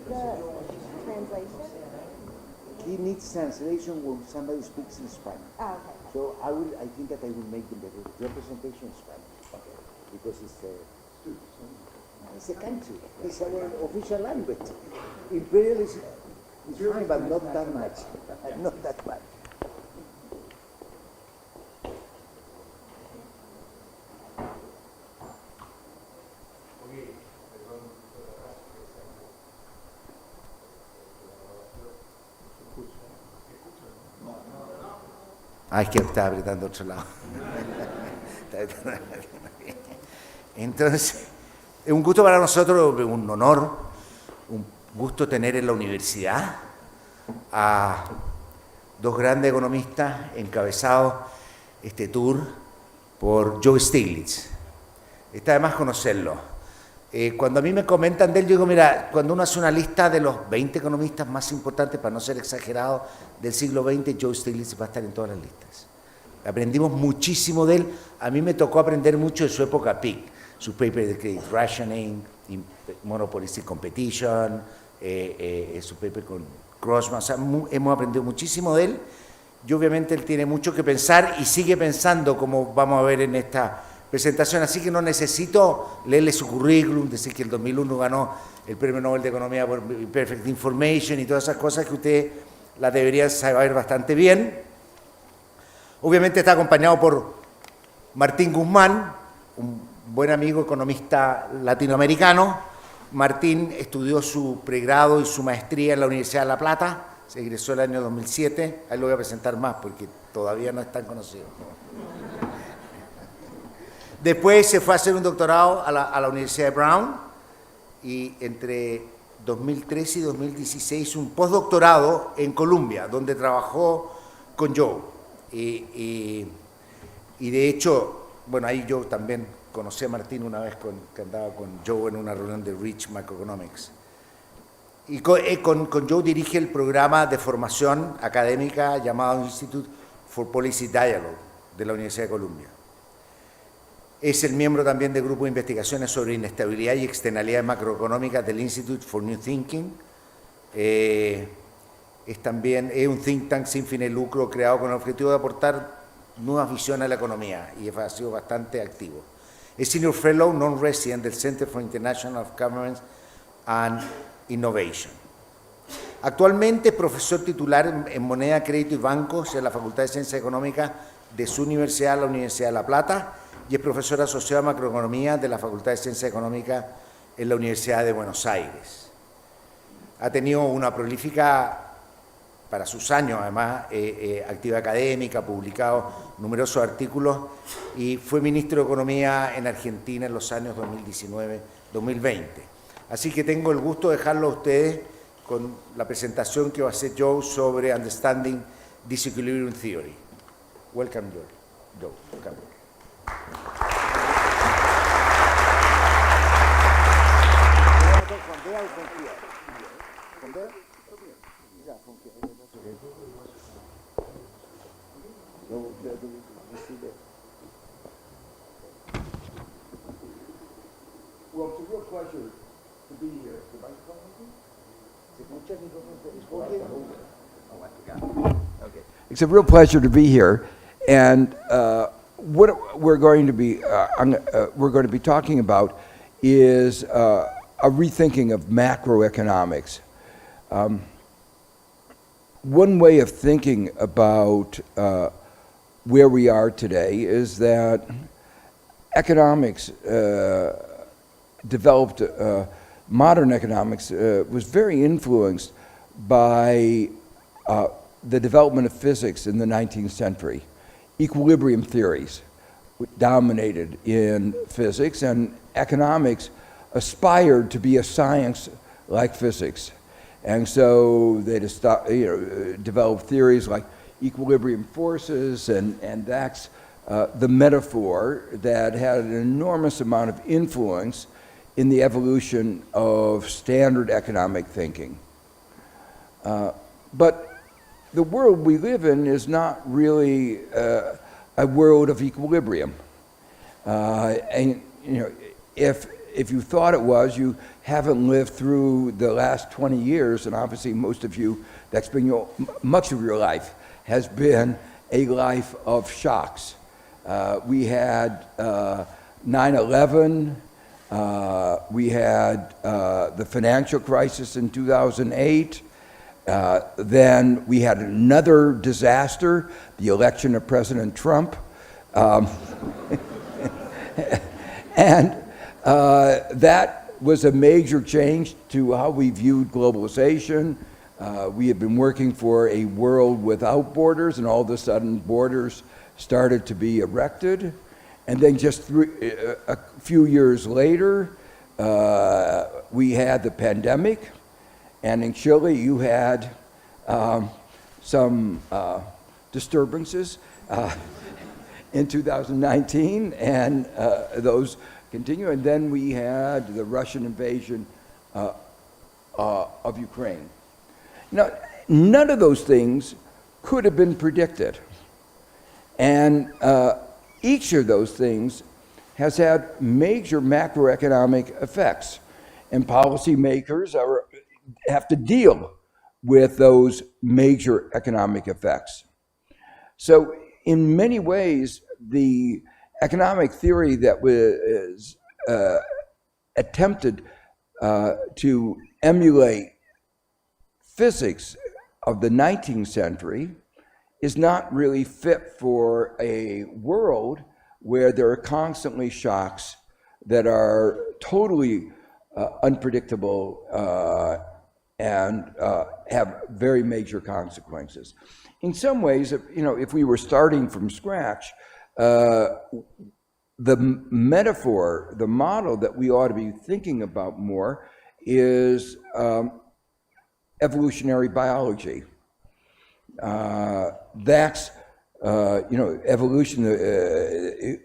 the translation? It needs translation when somebody speaks in Spanish. Oh, okay. So I think that I will make the representation in Spanish. Okay. Because it's a country. It's our official language. Imperial is fine, but not that much. Not that much. Es que está apretando otro lado. Entonces, es un gusto para nosotros, un honor, un gusto tener en la universidad a dos grandes economistas encabezados este tour por Joe Stiglitz. Está de más conocerlo. Cuando a mí me comentan de él, yo digo, mira, cuando uno hace una lista de los 20 economistas más importantes, para no ser exagerado, del siglo XX, Joe Stiglitz va a estar en todas las listas. Aprendimos muchísimo de él. A mí me tocó aprender mucho de su época peak, su paper de credit rationing, monopolistic competition, su paper con Grossman. O sea, hemos aprendido muchísimo de él. Y obviamente él tiene mucho que pensar y sigue pensando, como vamos a ver en esta presentación, así que no necesito leerle su currículum, decir que el 2001 ganó el Premio Nobel de Economía por Perfect Information y todas esas cosas que usted las debería saber bastante bien. Obviamente está acompañado por Martin Guzmán, un buen amigo economista latinoamericano. Martín estudió su pregrado y su maestría en la Universidad de La Plata, se egresó el año 2007, ahí lo voy a presentar más porque todavía no es tan conocido. Después se fue a hacer un doctorado a la Universidad de Brown y entre 2013 y 2016 hizo un postdoctorado en Columbia, donde trabajó con Joe. Y de hecho, bueno, ahí yo también conocí a Martín una vez que andaba con Joe en una reunión de Rich Macroeconomics. Y con Joe dirige el programa de formación académica llamado Institute for Policy Dialogue de la Universidad de Columbia. Es el miembro también del grupo de investigaciones sobre inestabilidad y externalidades macroeconómicas del Institute for New Thinking. Es un think tank sin fines de lucro creado con el objetivo de aportar nuevas visiones a la economía y ha sido bastante activo. Es Senior Fellow Non-Resident del Center for International Governance and Innovation. Actualmente es profesor titular en moneda, crédito y bancos en la Facultad de Ciencias Económicas de su universidad, la Universidad de La Plata, y es profesor asociado a macroeconomía de la Facultad de Ciencias Económicas en la Universidad de Buenos Aires. Ha tenido una prolífica, para sus años además, actividad académica, ha publicado numerosos artículos y fue ministro de Economía en Argentina en los años 2019-2020. Así que tengo el gusto de dejarlo a ustedes con la presentación que va a hacer Joe sobre Understanding Disequilibrium Theory. Welcome, Joe. Welcome. Well, it's a real pleasure to be here. It's a real pleasure to be here, and what we're going to be talking about is a rethinking of macroeconomics. One way of thinking about where we are today is that economics developed, modern economics was very influenced by the development of physics in the 19th century. Equilibrium theories dominated in physics, and economics aspired to be a science like physics. And so they developed theories like equilibrium forces, and that's the metaphor that had an enormous amount of influence in the evolution of standard economic thinking. But the world we live in is not really a world of equilibrium. And if if you thought it was, you haven't lived through the last 20 years, and obviously most of you, that's been much of your life, has been a life of shocks. We had 9/11, we had the financial crisis in 2008, then we had another disaster, the election of President Trump. And that was a major change to how we viewed globalization. We had been working for a world without borders, and all of a sudden borders started to be erected. And then just a few years later, we had the pandemic. And in Chile, you had some disturbances in 2019, and those continue. And then we had the Russian invasion of Ukraine. Now, none of those things could have been predicted. And each of those things has had major macroeconomic effects. And policymakers have to deal with those major economic effects. So in many ways, the economic theory that was attempted to emulate physics of the 19th century is not really fit for a world where there are constantly shocks that are totally unpredictable and have very major consequences. In some ways, if we were starting from scratch, the metaphor, the model that we ought to be thinking about more is evolutionary biology. That's, evolution.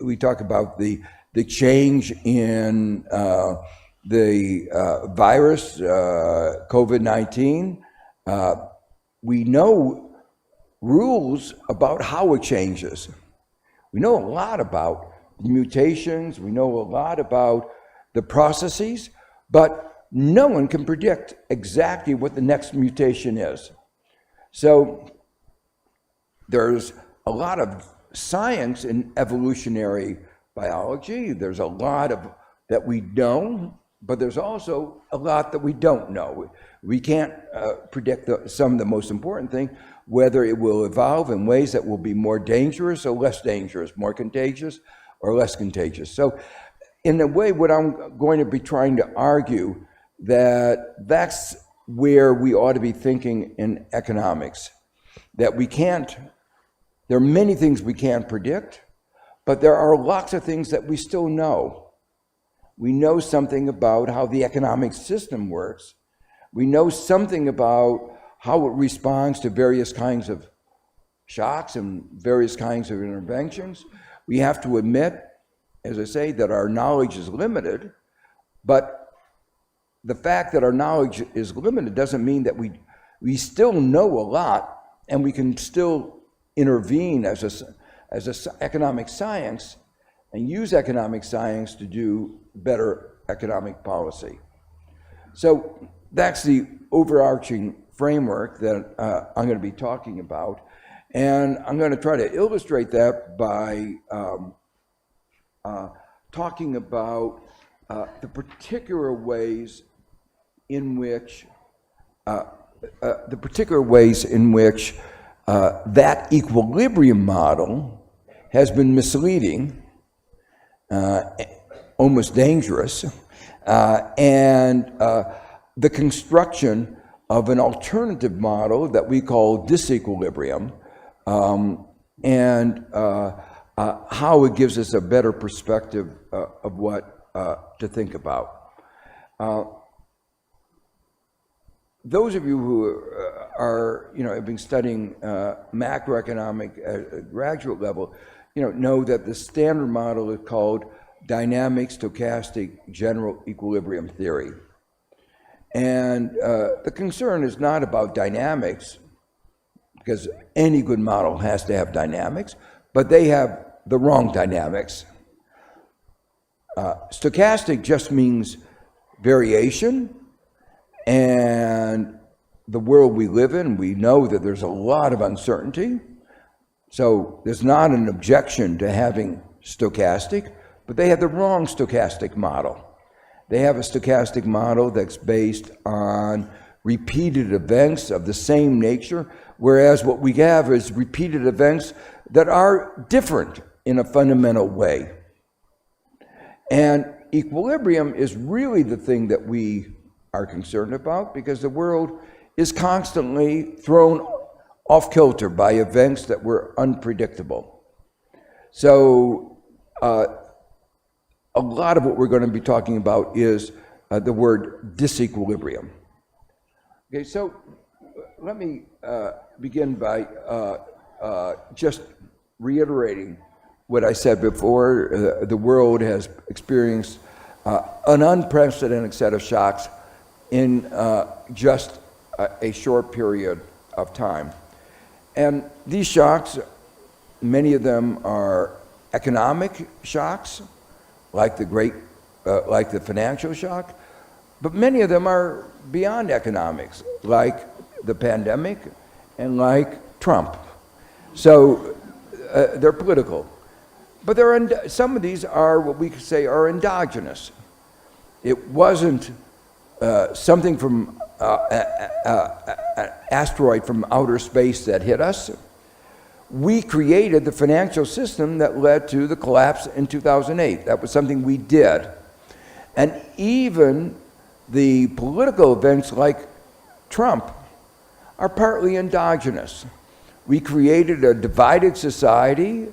We talk about the change in the virus, COVID-19. We know rules about how it changes. We know a lot about the mutations, we know a lot about the processes, but no one can predict exactly what the next mutation is. So there's a lot of science in evolutionary biology. There's a lot of that we know, but there's also a lot that we don't know. We can't predict some of the most important thing, whether it will evolve in ways that will be more dangerous or less dangerous, more contagious or less contagious. So in a way, what I'm going to be trying to argue, that's where we ought to be thinking in economics, that we can't, there are many things we can't predict, but there are lots of things that we still know. We know something about how the economic system works. We know something about how it responds to various kinds of shocks and various kinds of interventions. We have to admit, as I say, that our knowledge is limited, but the fact that our knowledge is limited doesn't mean that we still know a lot, and we can still intervene as a economic science and use economic science to do better economic policy. So that's the overarching framework that I'm going to be talking about, and I'm going to try to illustrate that by talking about the particular ways in which that equilibrium model has been misleading, almost dangerous, and the construction of an alternative model that we call disequilibrium, and how it gives us a better perspective of what to think about. Those of you who are, have been studying macroeconomic at a graduate level, know that the standard model is called dynamic stochastic general equilibrium theory. And the concern is not about dynamics, because any good model has to have dynamics, but they have the wrong dynamics. Stochastic just means variation, and the world we live in, we know that there's a lot of uncertainty. So there's not an objection to having stochastic, but they have the wrong stochastic model. They have a stochastic model that's based on repeated events of the same nature, whereas what we have is repeated events that are different in a fundamental way. And equilibrium is really the thing that we are concerned about, because the world is constantly thrown off kilter by events that were unpredictable. So a lot of what we're going to be talking about is the word disequilibrium. Okay, so let me begin by just reiterating what I said before. The world has experienced an unprecedented set of shocks in just a short period of time. And these shocks, many of them are economic shocks, like the financial shock, but many of them are beyond economics, like the pandemic and like Trump. So they're political. But some of these are what we could say are endogenous. It wasn't something from an asteroid from outer space that hit us. We created the financial system that led to the collapse in 2008. That was something we did. And even the political events like Trump are partly endogenous. We created a divided society,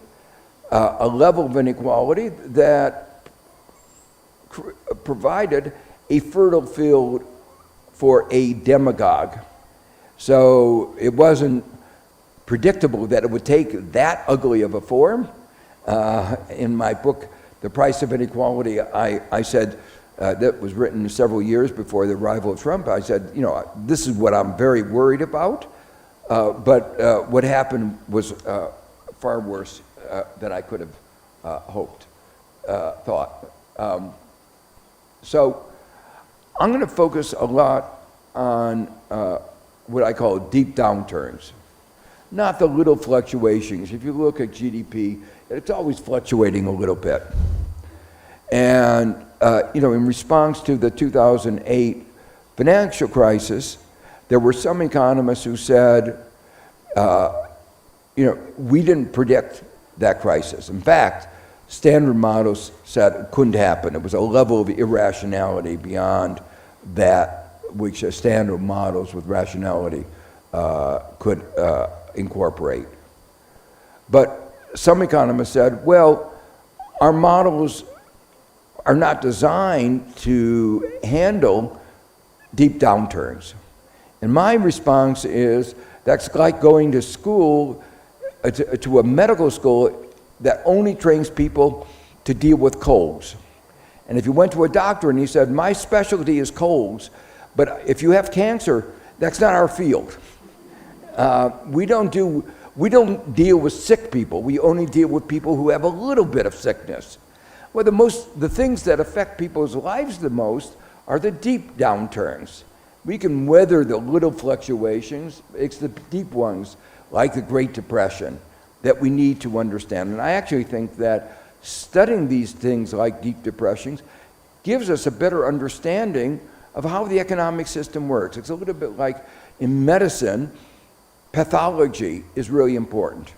a level of inequality that provided a fertile field for a demagogue. So it wasn't predictable that it would take that ugly of a form. In my book, The Price of Inequality, I said, that was written several years before the arrival of Trump, I said, this is what I'm very worried about, but what happened was far worse than I could have thought. So I'm going to focus a lot on what I call deep downturns, not the little fluctuations. If you look at GDP, it's always fluctuating a little bit. And in response to the 2008 financial crisis, there were some economists who said, we didn't predict that crisis. In fact, standard models said it couldn't happen. It was a level of irrationality beyond that which standard models with rationality could incorporate. But some economists said, well, our models are not designed to handle deep downturns. And my response is, that's like going to school, to a medical school that only trains people to deal with colds. And if you went to a doctor and he said, my specialty is colds, but if you have cancer, that's not our field. We don't deal with sick people. We only deal with people who have a little bit of sickness. Well, the things that affect people's lives the most are the deep downturns. We can weather the little fluctuations. It's the deep ones, like the Great Depression, that we need to understand. And I actually think that studying these things like deep depressions gives us a better understanding of how the economic system works. It's a little bit like in medicine, pathology is really important.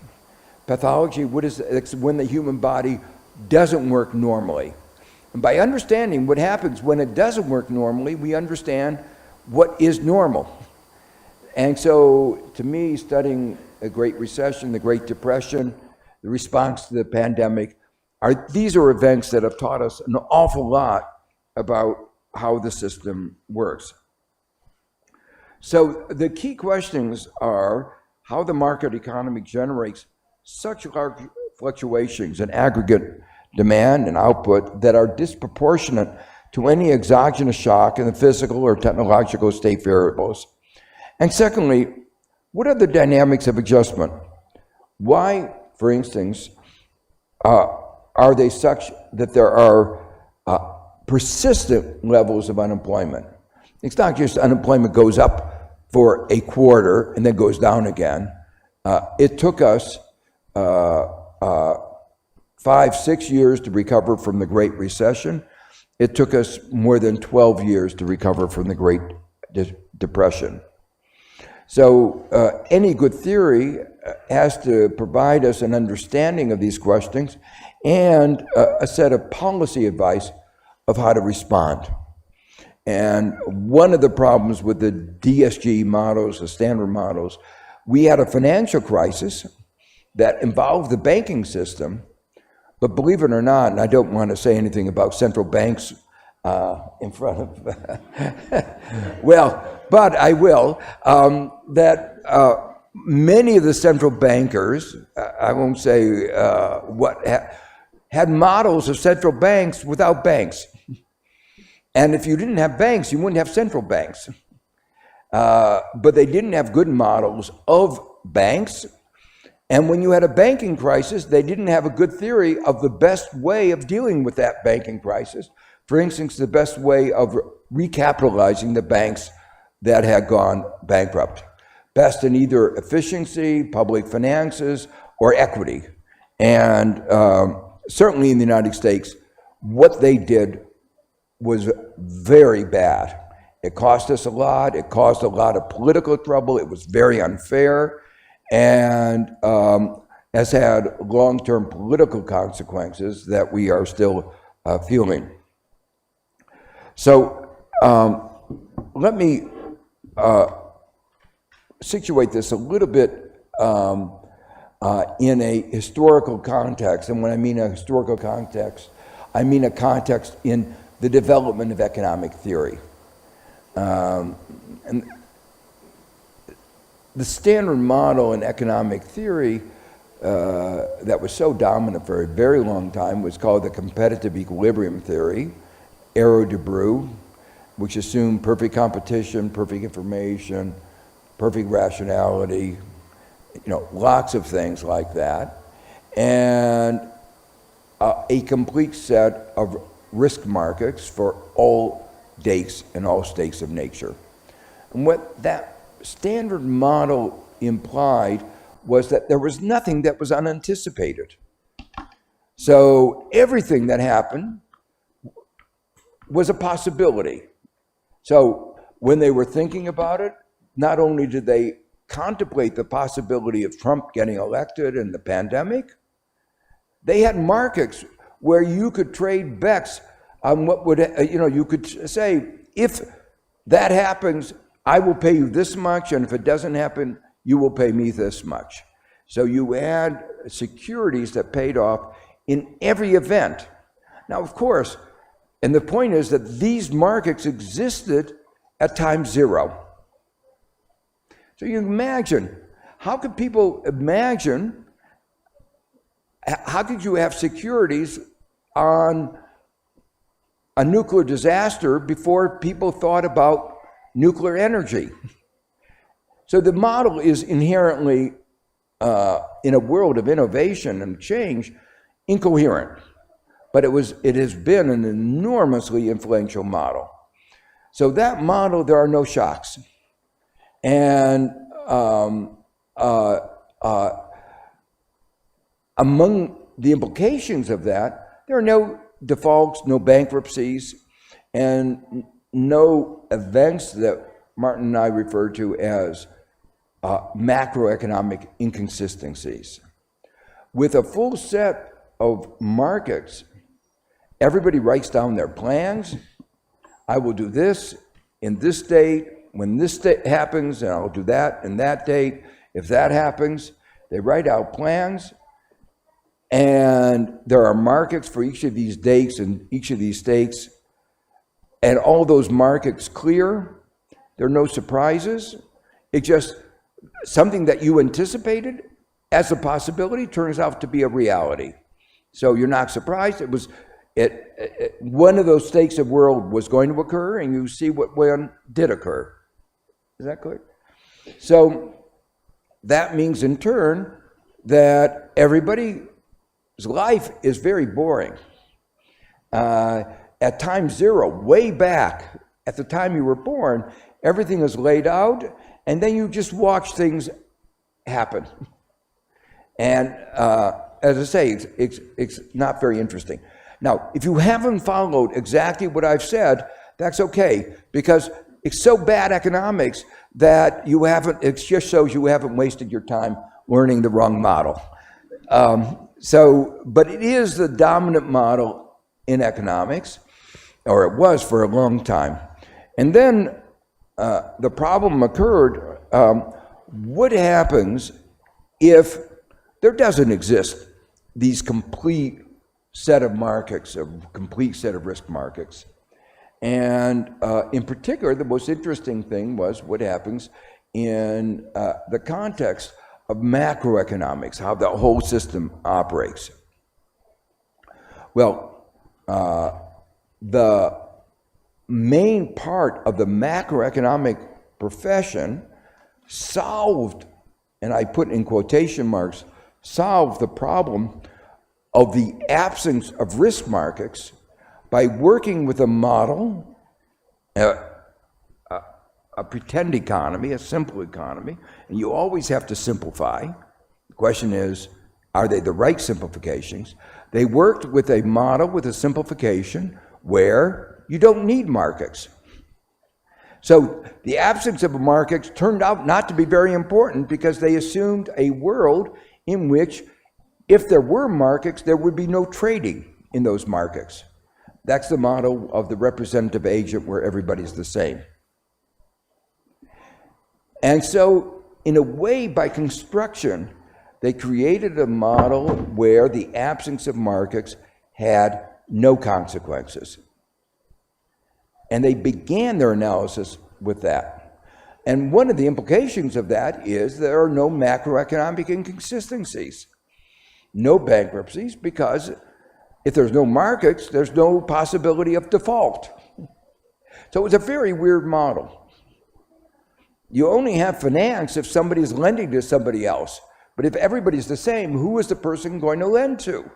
Pathology, it's when the human body doesn't work normally. And by understanding what happens when it doesn't work normally, we understand what is normal. And so, to me, studying the Great Recession, the Great Depression, the response to the pandemic, these are events that have taught us an awful lot about how the system works. So the key questions are how the market economy generates such large fluctuations in aggregate demand and output that are disproportionate to any exogenous shock in the physical or technological state variables. And secondly, what are the dynamics of adjustment? Why, for instance, are they such that there are persistent levels of unemployment. It's not just unemployment goes up for a quarter and then goes down again. It took us 5-6 years to recover from the Great Recession. It took us more than 12 years to recover from the Great Depression. So any good theory has to provide us an understanding of these questions and a set of policy advice of how to respond. And one of the problems with the DSG models, the standard models, we had a financial crisis that involved the banking system, but believe it or not, and I don't want to say anything about central banks in front of, well, but I will, that many of the central bankers, I won't say what, had models of central banks without banks. And if you didn't have banks, you wouldn't have central banks. But they didn't have good models of banks. And when you had a banking crisis, they didn't have a good theory of the best way of dealing with that banking crisis. For instance, the best way of recapitalizing the banks that had gone bankrupt. Best in either efficiency, public finances, or equity. And certainly in the United States, what they did was very bad. It cost us a lot. It caused a lot of political trouble. It was very unfair, and has had long-term political consequences that we are still feeling. So let me situate this a little bit in a historical context. And when I mean a historical context, I mean a context in the development of economic theory. And the standard model in economic theory that was so dominant for a very long time was called the competitive equilibrium theory, Arrow de Brew, which assumed perfect competition, perfect information, perfect rationality, lots of things like that, and a complete set of risk markets for all dates and all states of nature. And what that standard model implied was that there was nothing that was unanticipated. So everything that happened was a possibility. So when they were thinking about it, not only did they contemplate the possibility of Trump getting elected and the pandemic, they had markets where you could trade bets on what would, you could say, if that happens, I will pay you this much, and if it doesn't happen, you will pay me this much. So you had securities that paid off in every event. Now, of course, and the point is that these markets existed at time zero. So you imagine, how could people imagine, how could you have securities on a nuclear disaster before people thought about nuclear energy? So the model is inherently, in a world of innovation and change, incoherent. But it has been an enormously influential model. So that model, there are no shocks. And among the implications of that, there are no defaults, no bankruptcies, and no events that Martin and I refer to as macroeconomic inconsistencies. With a full set of markets, everybody writes down their plans. I will do this in this date, when this date happens, and I'll do that in that date. If that happens, they write out plans, and there are markets for each of these dates and each of these states, and all those markets clear. There are no surprises. It's just something that you anticipated as a possibility turns out to be a reality. So you're not surprised. It was one of those states of world was going to occur, and you see what one did occur. Is that clear? So that means in turn that everybody's life is very boring. at time zero, way back, at the time you were born, everything is laid out, and then you just watch things happen. And as I say, it's not very interesting. Now, if you haven't followed exactly what I've said, that's okay, because it's so bad economics that it just shows you haven't wasted your time learning the wrong model. But it is the dominant model in economics, or it was for a long time. And then the problem occurred, what happens if there doesn't exist these complete set of markets, a complete set of risk markets? And in particular, the most interesting thing was what happens in the context of macroeconomics, how the whole system operates. Well, the main part of the macroeconomic profession solved, and I put in quotation marks, solved the problem of the absence of risk markets by working with a model, a pretend economy, a simple economy, and you always have to simplify. The question is, are they the right simplifications? They worked with a model with a simplification where you don't need markets. So the absence of markets turned out not to be very important because they assumed a world in which if there were markets, there would be no trading in those markets. That's the model of the representative agent where everybody's the same. And so, in a way, by construction, they created a model where the absence of markets had no consequences. And they began their analysis with that. And one of the implications of that is there are no macroeconomic inconsistencies, no bankruptcies, because if there's no markets, there's no possibility of default. So it's a very weird model. You only have finance if somebody's lending to somebody else. But if everybody's the same, who is the person going to lend to?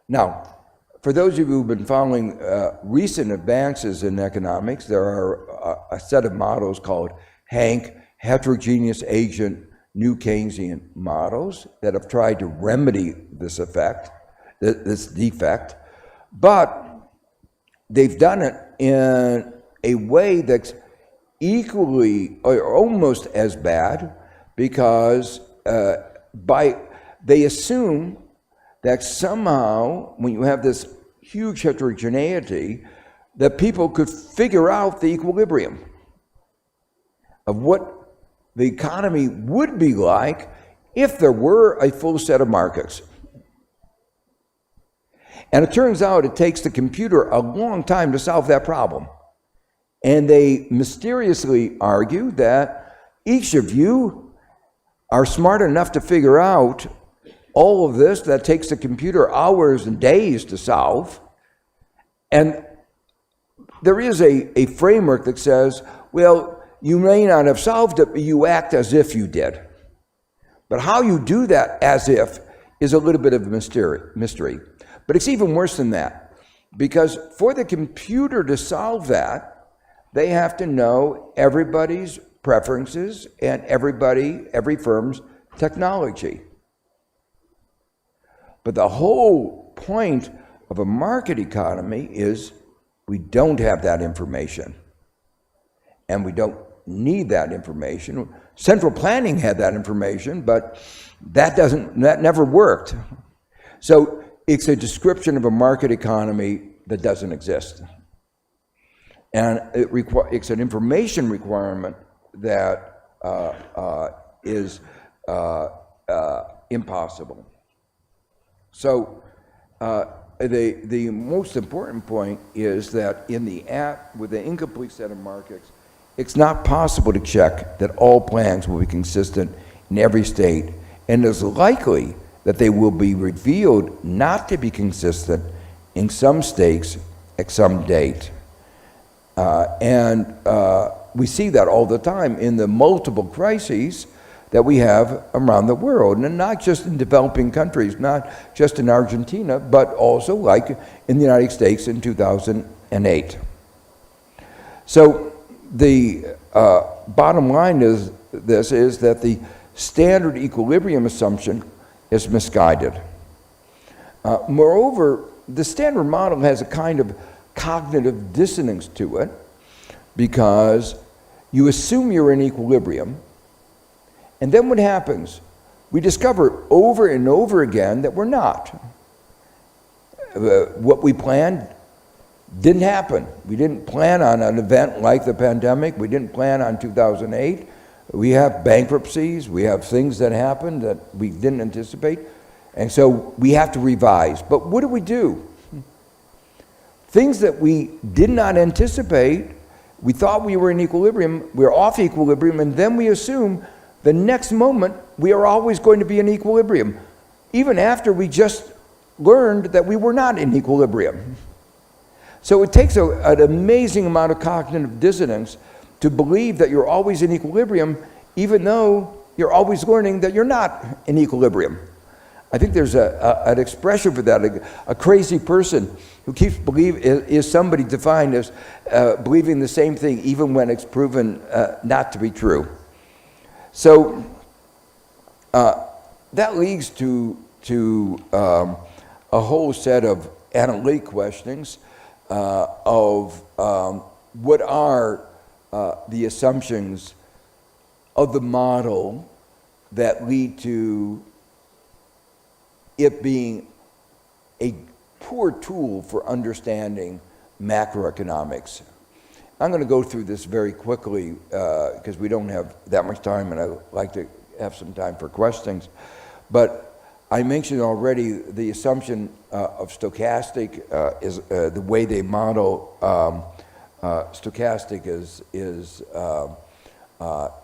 Now, for those of you who've been following recent advances in economics, there are a set of models called HANK, Heterogeneous Agent New Keynesian models, that have tried to remedy this defect, but they've done it in a way that's equally or almost as bad, because they assume that somehow, when you have this huge heterogeneity, that people could figure out the equilibrium of what the economy would be like if there were a full set of markets. And it turns out it takes the computer a long time to solve that problem. And they mysteriously argue that each of you are smart enough to figure out all of this that takes the computer hours and days to solve. And there is a framework that says, well, you may not have solved it, but you act as if you did. But how you do that as if is a little bit of a mystery. But it's even worse than that, because for the computer to solve that, they have to know everybody's preferences and every firm's technology. But the whole point of a market economy is we don't have that information. And we don't need that information. Central planning had that information, but that never worked. So it's a description of a market economy that doesn't exist. And it's an information requirement that is impossible. So the most important point is that with the incomplete set of markets, it's not possible to check that all plans will be consistent in every state, and it's likely that they will be revealed not to be consistent in some states at some date. And we see that all the time in the multiple crises that we have around the world, and not just in developing countries, not just in Argentina, but also like in the United States in 2008. So the bottom line is that the standard equilibrium assumption is misguided. Moreover, the standard model has a kind of cognitive dissonance to it, because you assume you're in equilibrium, and then what happens? We discover over and over again that we're not. What we planned didn't happen. We didn't plan on an event like the pandemic. We didn't plan on 2008. We have bankruptcies. We have things that happen that we didn't anticipate. And so we have to revise. But what do? Things that we did not anticipate, we thought we were in equilibrium, we're off equilibrium, and then we assume the next moment we are always going to be in equilibrium, even after we just learned that we were not in equilibrium. So it takes an amazing amount of cognitive dissonance to believe that you're always in equilibrium, even though you're always learning that you're not in equilibrium. I think there's an expression for that. A crazy person who keeps is somebody defined as believing the same thing even when it's proven not to be true. So that leads to a whole set of analytic questions of what are the assumptions of the model that lead to it being a poor tool for understanding macroeconomics. I'm going to go through this very quickly because we don't have that much time, and I'd like to have some time for questions. But I mentioned already the assumption of stochastic is the way they model stochastic is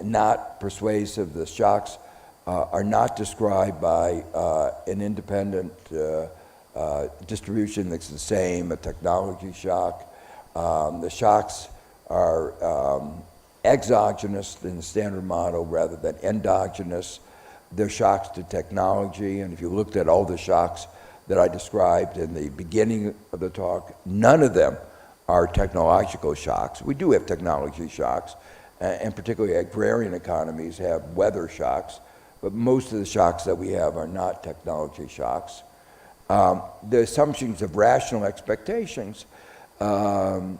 not persuasive. The shocks are not described by an independent distribution that's the same, a technology shock. The shocks are exogenous in the standard model rather than endogenous. They're shocks to technology, and if you looked at all the shocks that I described in the beginning of the talk, none of them are technological shocks. We do have technology shocks, and particularly agrarian economies have weather shocks, but most of the shocks that we have are not technology shocks. The assumptions of rational expectations. How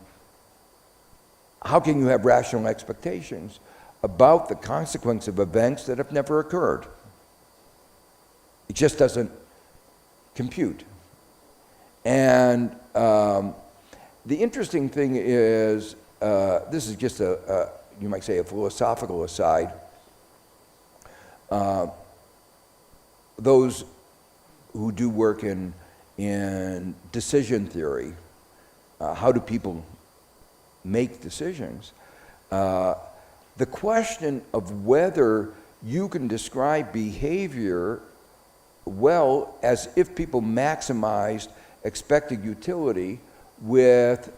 can you have rational expectations about the consequence of events that have never occurred? It just doesn't compute. And the interesting thing is, this is just you might say a philosophical aside. Those who do work in decision theory, how do people make decisions? The question of whether you can describe behavior well as if people maximized expected utility with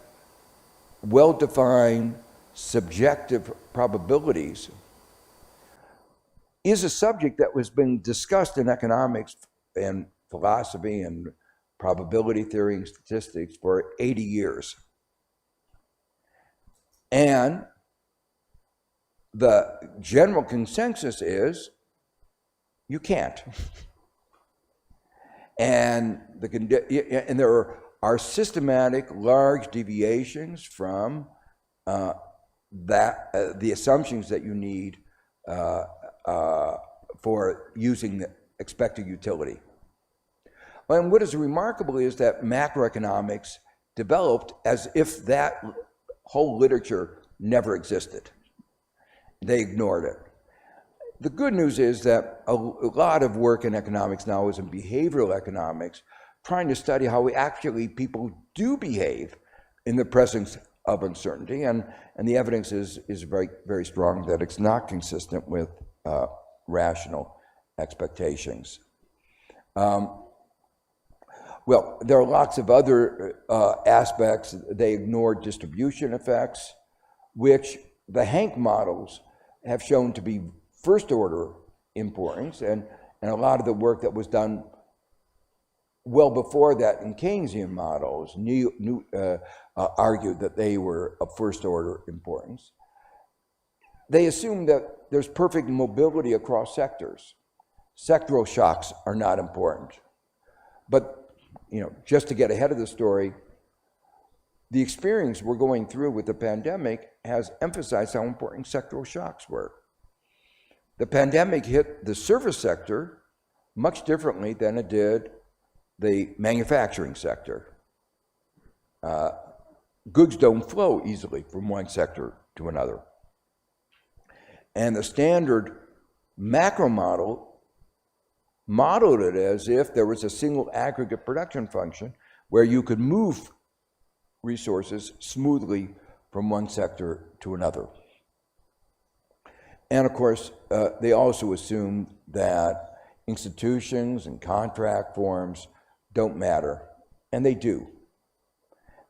well-defined subjective probabilities is a subject that was being discussed in economics and philosophy and probability theory and statistics for 80 years. And the general consensus is you can't. And there are systematic large deviations from the assumptions that you need for using the expected utility. And what is remarkable is that macroeconomics developed as if that whole literature never existed. They ignored it. The good news is that a lot of work in economics now is in behavioral economics, trying to study how people do behave in the presence of uncertainty, and the evidence is very, very strong that it's not consistent with rational expectations. Well, there are lots of other aspects. They ignore distribution effects, which the Hank models have shown to be first order importance, and a lot of the work that was done well before that in Keynesian models argued that they were of first order importance. They assume that there's perfect mobility across sectors. Sectoral shocks are not important. But, just to get ahead of the story, the experience we're going through with the pandemic has emphasized how important sectoral shocks were. The pandemic hit the service sector much differently than it did the manufacturing sector. Goods don't flow easily from one sector to another. And the standard macro model modeled it as if there was a single aggregate production function where you could move resources smoothly from one sector to another. And of course, they also assumed that institutions and contract forms don't matter, and they do.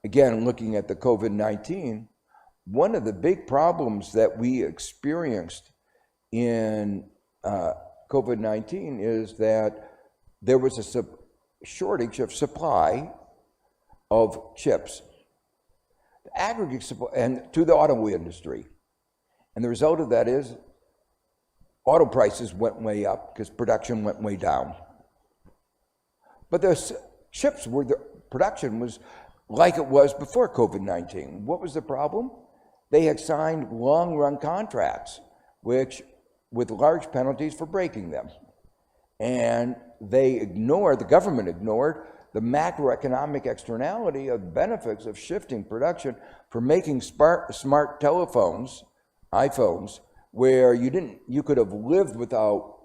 Again, looking at the COVID-19, one of the big problems that we experienced in COVID-19 is that there was a shortage of supply of chips, the aggregate supply, and to the auto industry. And the result of that is auto prices went way up because production went way down. But the chips production was like it was before COVID-19. What was the problem? They had signed long-run contracts, with large penalties for breaking them. And the government ignored the macroeconomic externality of benefits of shifting production for making smart telephones, iPhones, where you could have lived without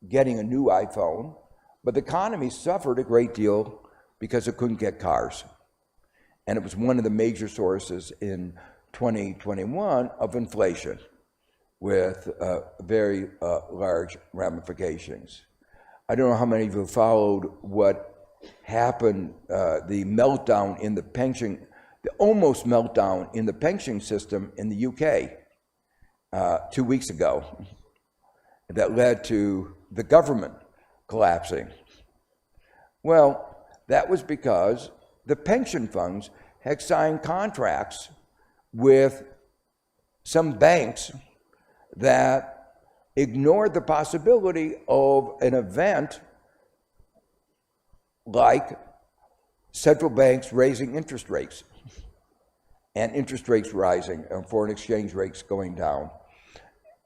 getting a new iPhone, but the economy suffered a great deal because it couldn't get cars. And it was one of the major sources in 2021 of inflation with very large ramifications. I don't know how many of you followed what happened, the meltdown in the pension, the almost meltdown in the pension system in the UK 2 weeks ago that led to the government collapsing. Well, that was because the pension funds had signed contracts with some banks that ignored the possibility of an event like central banks raising interest rates and interest rates rising and foreign exchange rates going down.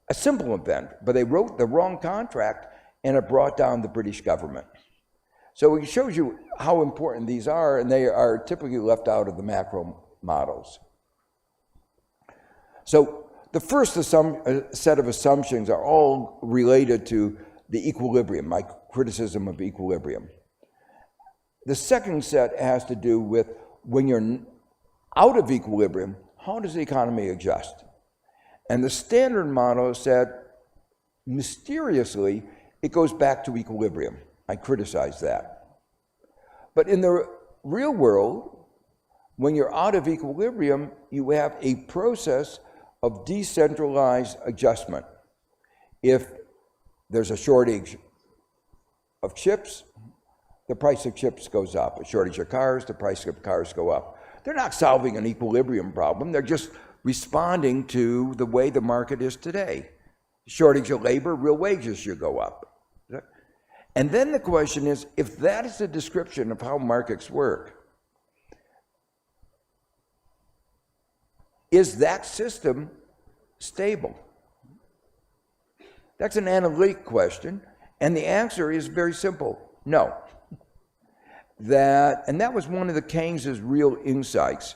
A simple event, but they wrote the wrong contract and it brought down the British government. So it shows you how important these are, and they are typically left out of the macro models. So the first set of assumptions are all related to the equilibrium, my criticism of equilibrium. The second set has to do with when you're out of equilibrium, how does the economy adjust? And the standard model said, mysteriously, it goes back to equilibrium. I criticize that. But in the real world, when you're out of equilibrium, you have a process of decentralized adjustment. If there's a shortage of chips, the price of chips goes up. A shortage of cars, the price of cars go up. They're not solving an equilibrium problem. They're just responding to the way the market is today. Shortage of labor, real wages should go up. And then the question is, if that is a description of how markets work, is that system stable? That's an analytic question, and the answer is very simple, no. And that was one of the Keynes' real insights,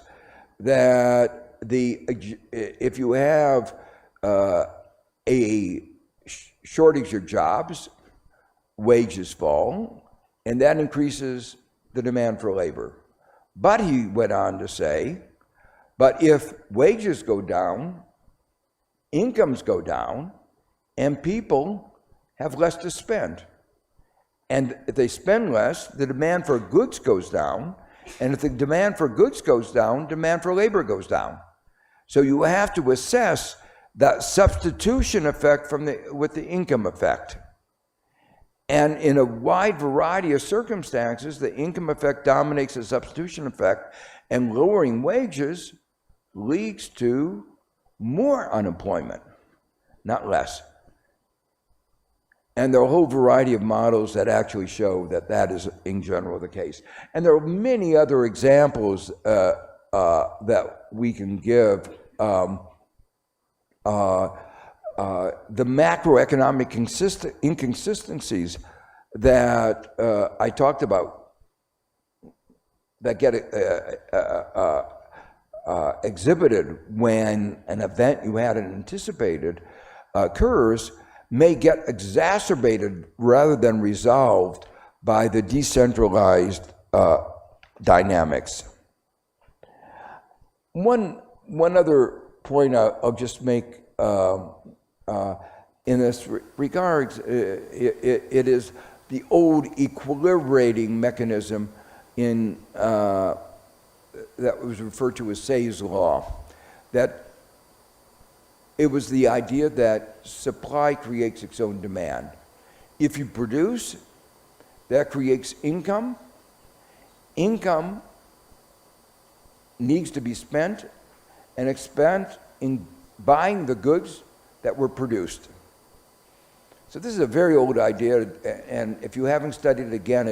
that if you have a shortage of jobs, wages fall, and that increases the demand for labor. But he went on to say, but if wages go down, incomes go down, and people have less to spend. And if they spend less, the demand for goods goes down, and if the demand for goods goes down, demand for labor goes down. So you have to assess that substitution effect with the income effect. And in a wide variety of circumstances, the income effect dominates the substitution effect, and lowering wages leads to more unemployment, not less. And there are a whole variety of models that actually show that that is in general the case. And there are many other examples that we can give. The macroeconomic inconsistencies that I talked about that get exhibited when an event you hadn't anticipated occurs may get exacerbated rather than resolved by the decentralized dynamics. One other point I'll just make in this regard, it is the old equilibrating mechanism in that was referred to as Say's law, that it was the idea that supply creates its own demand. If you produce, that creates income. Income needs to be spent, and it's spent in buying the goods that were produced. So this is a very old idea, and if you haven't studied it again,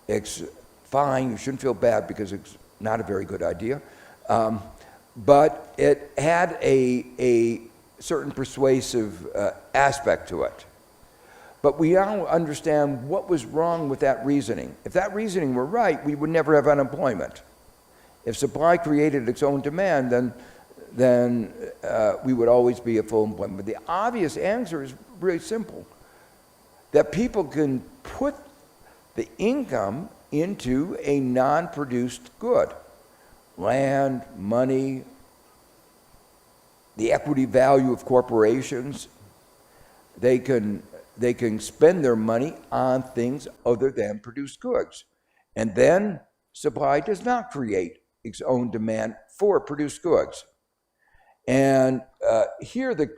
it's fine. You shouldn't feel bad because it's not a very good idea. But it had a certain persuasive aspect to it. But we now understand what was wrong with that reasoning. If that reasoning were right, we would never have unemployment. If supply created its own demand, then we would always be at full employment. But the obvious answer is really simple, that people can put the income into a non-produced good. Land, money, the equity value of corporations. They can spend their money on things other than produced goods. And then supply does not create its own demand for produced goods. And here the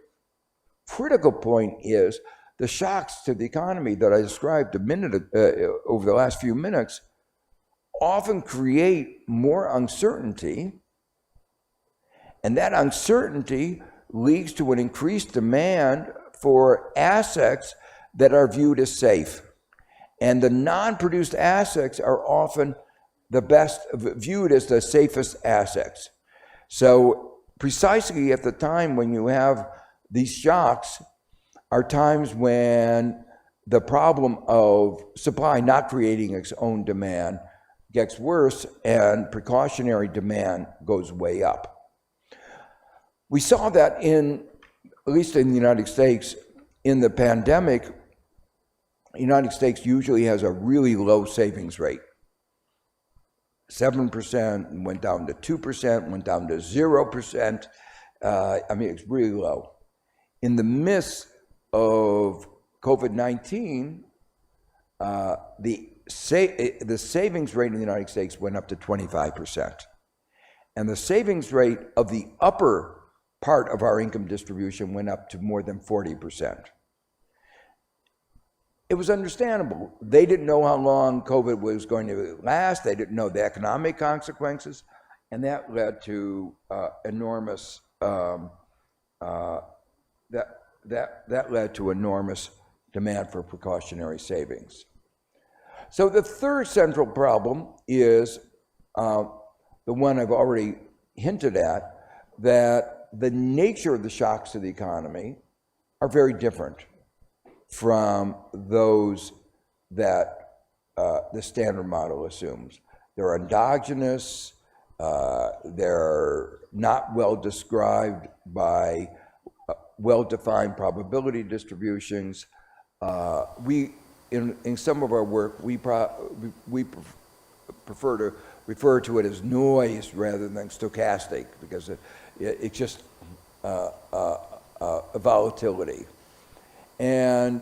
critical point is the shocks to the economy that I described over the last few minutes often create more uncertainty, and that uncertainty leads to an increased demand for assets that are viewed as safe. And the non-produced assets are often the best, viewed as the safest assets. So precisely at the time when you have these shocks are times when the problem of supply not creating its own demand gets worse and precautionary demand goes way up. We saw that at least in the United States, in the pandemic. The United States usually has a really low savings rate. 7%, went down to 2%, went down to 0%. It's really low. In the midst of COVID-19, the savings rate in the United States went up to 25%. And the savings rate of the upper part of our income distribution went up to more than 40%. It was understandable. They didn't know how long COVID was going to last. They didn't know the economic consequences, and that led to enormous demand for precautionary savings. So the third central problem is the one I've already hinted at, that the nature of the shocks to the economy are very different from those that the standard model assumes. They're endogenous, they're not well described by well-defined probability distributions. In some of our work, we prefer to refer to it as noise rather than stochastic, because it's just a volatility. And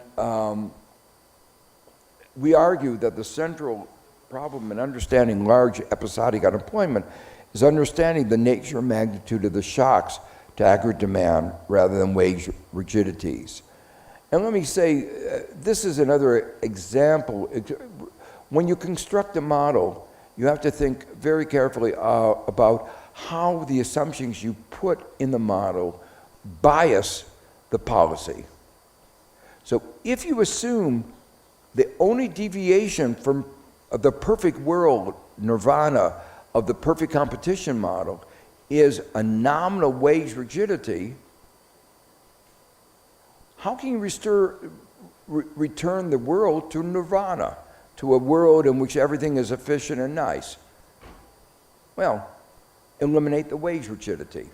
we argue that the central problem in understanding large episodic unemployment is understanding the nature and magnitude of the shocks to aggregate demand rather than wage rigidities. And let me say, this is another example. When you construct a model, you have to think very carefully about how the assumptions you put in the model bias the policy. So if you assume the only deviation from the perfect world, nirvana, of the perfect competition model is a nominal wage rigidity, how can you return the world to nirvana, to a world in which everything is efficient and nice? Well, eliminate the wage rigidity.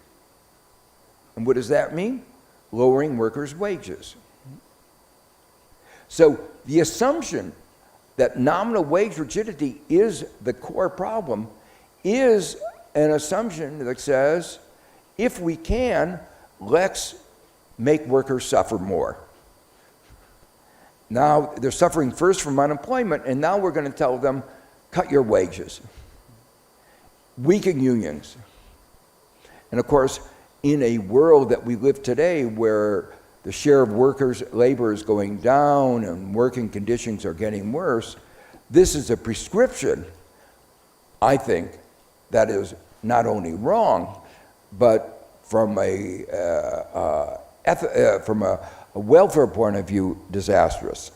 And what does that mean? Lowering workers' wages. So the assumption that nominal wage rigidity is the core problem is an assumption that says, if we can, let's make workers suffer more. Now, they're suffering first from unemployment, and now we're going to tell them, cut your wages, weaken unions. And of course, in a world that we live today where the share of workers' labor is going down and working conditions are getting worse, this is a prescription, I think, that is not only wrong, but from a welfare point of view, disastrous.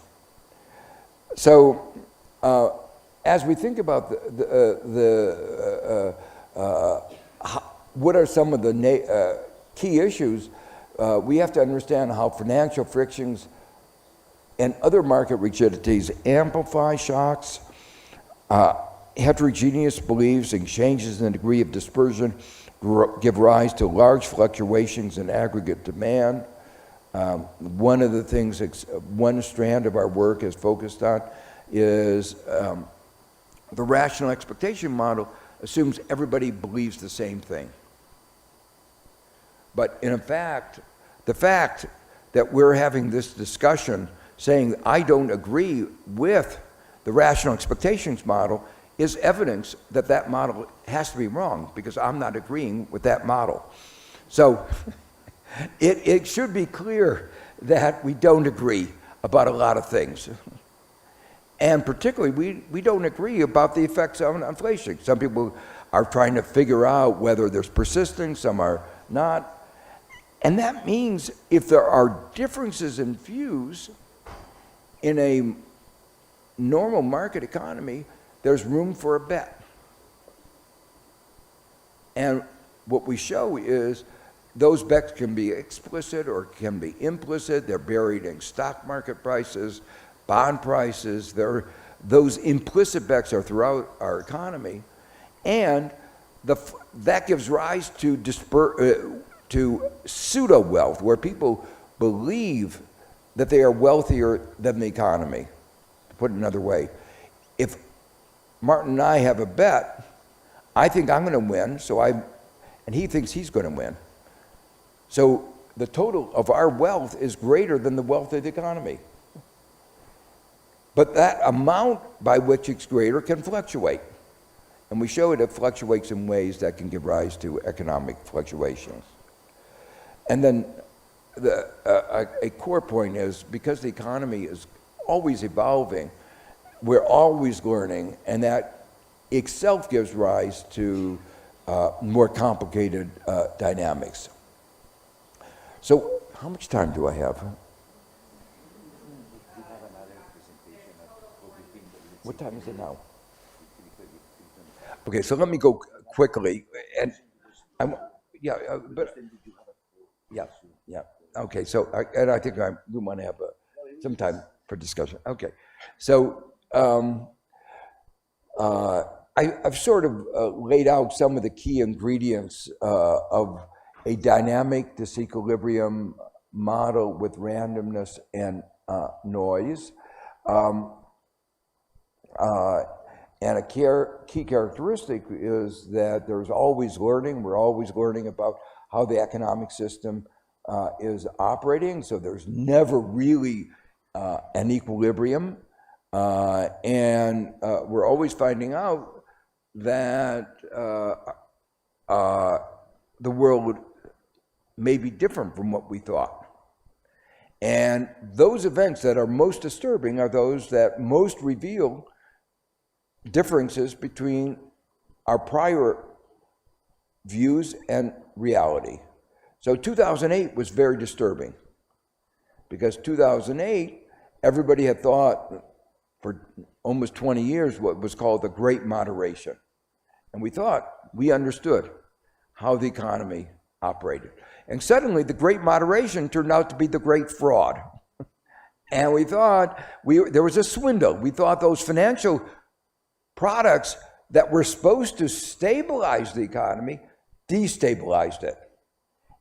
So, as we think about what are some of the key issues, we have to understand how financial frictions and other market rigidities amplify shocks, heterogeneous beliefs and changes in the degree of dispersion give rise to large fluctuations in aggregate demand. One of the things, one strand of our work is focused on is the rational expectation model assumes everybody believes the same thing. But in fact, the fact that we're having this discussion saying I don't agree with the rational expectations model is evidence that that model has to be wrong because I'm not agreeing with that model. So it should be clear that we don't agree about a lot of things. And particularly, we don't agree about the effects of inflation. Some people are trying to figure out whether there's persistence, some are not. And that means if there are differences in views in a normal market economy, there's room for a bet. And what we show is those bets can be explicit or can be implicit. They're buried in stock market prices, bond prices. Those implicit bets are throughout our economy. And that gives rise to pseudo-wealth, where people believe that they are wealthier than the economy. To put it another way, if Martin and I have a bet, I think I'm going to win, and he thinks he's going to win. So the total of our wealth is greater than the wealth of the economy. But that amount by which it's greater can fluctuate. And we show it fluctuates in ways that can give rise to economic fluctuations. And then a core point is, because the economy is always evolving, we're always learning, and that itself gives rise to more complicated dynamics. So how much time do I have? What time is it now? Okay, so let me go quickly. And okay, so I think we want to have some time for discussion. Okay, so I've sort of laid out some of the key ingredients of a dynamic disequilibrium model with randomness and noise. And a key characteristic is that there's always learning. We're always learning about how the economic system is operating. So there's never really an equilibrium. And we're always finding out that the world may be different from what we thought. And those events that are most disturbing are those that most reveal differences between our prior views and reality. So 2008 was very disturbing because 2008, everybody had thought for almost 20 years what was called the Great Moderation. And we thought we understood how the economy operated. And suddenly the Great Moderation turned out to be the Great Fraud. And we thought there was a swindle. We thought those financial products that were supposed to stabilize the economy destabilized it.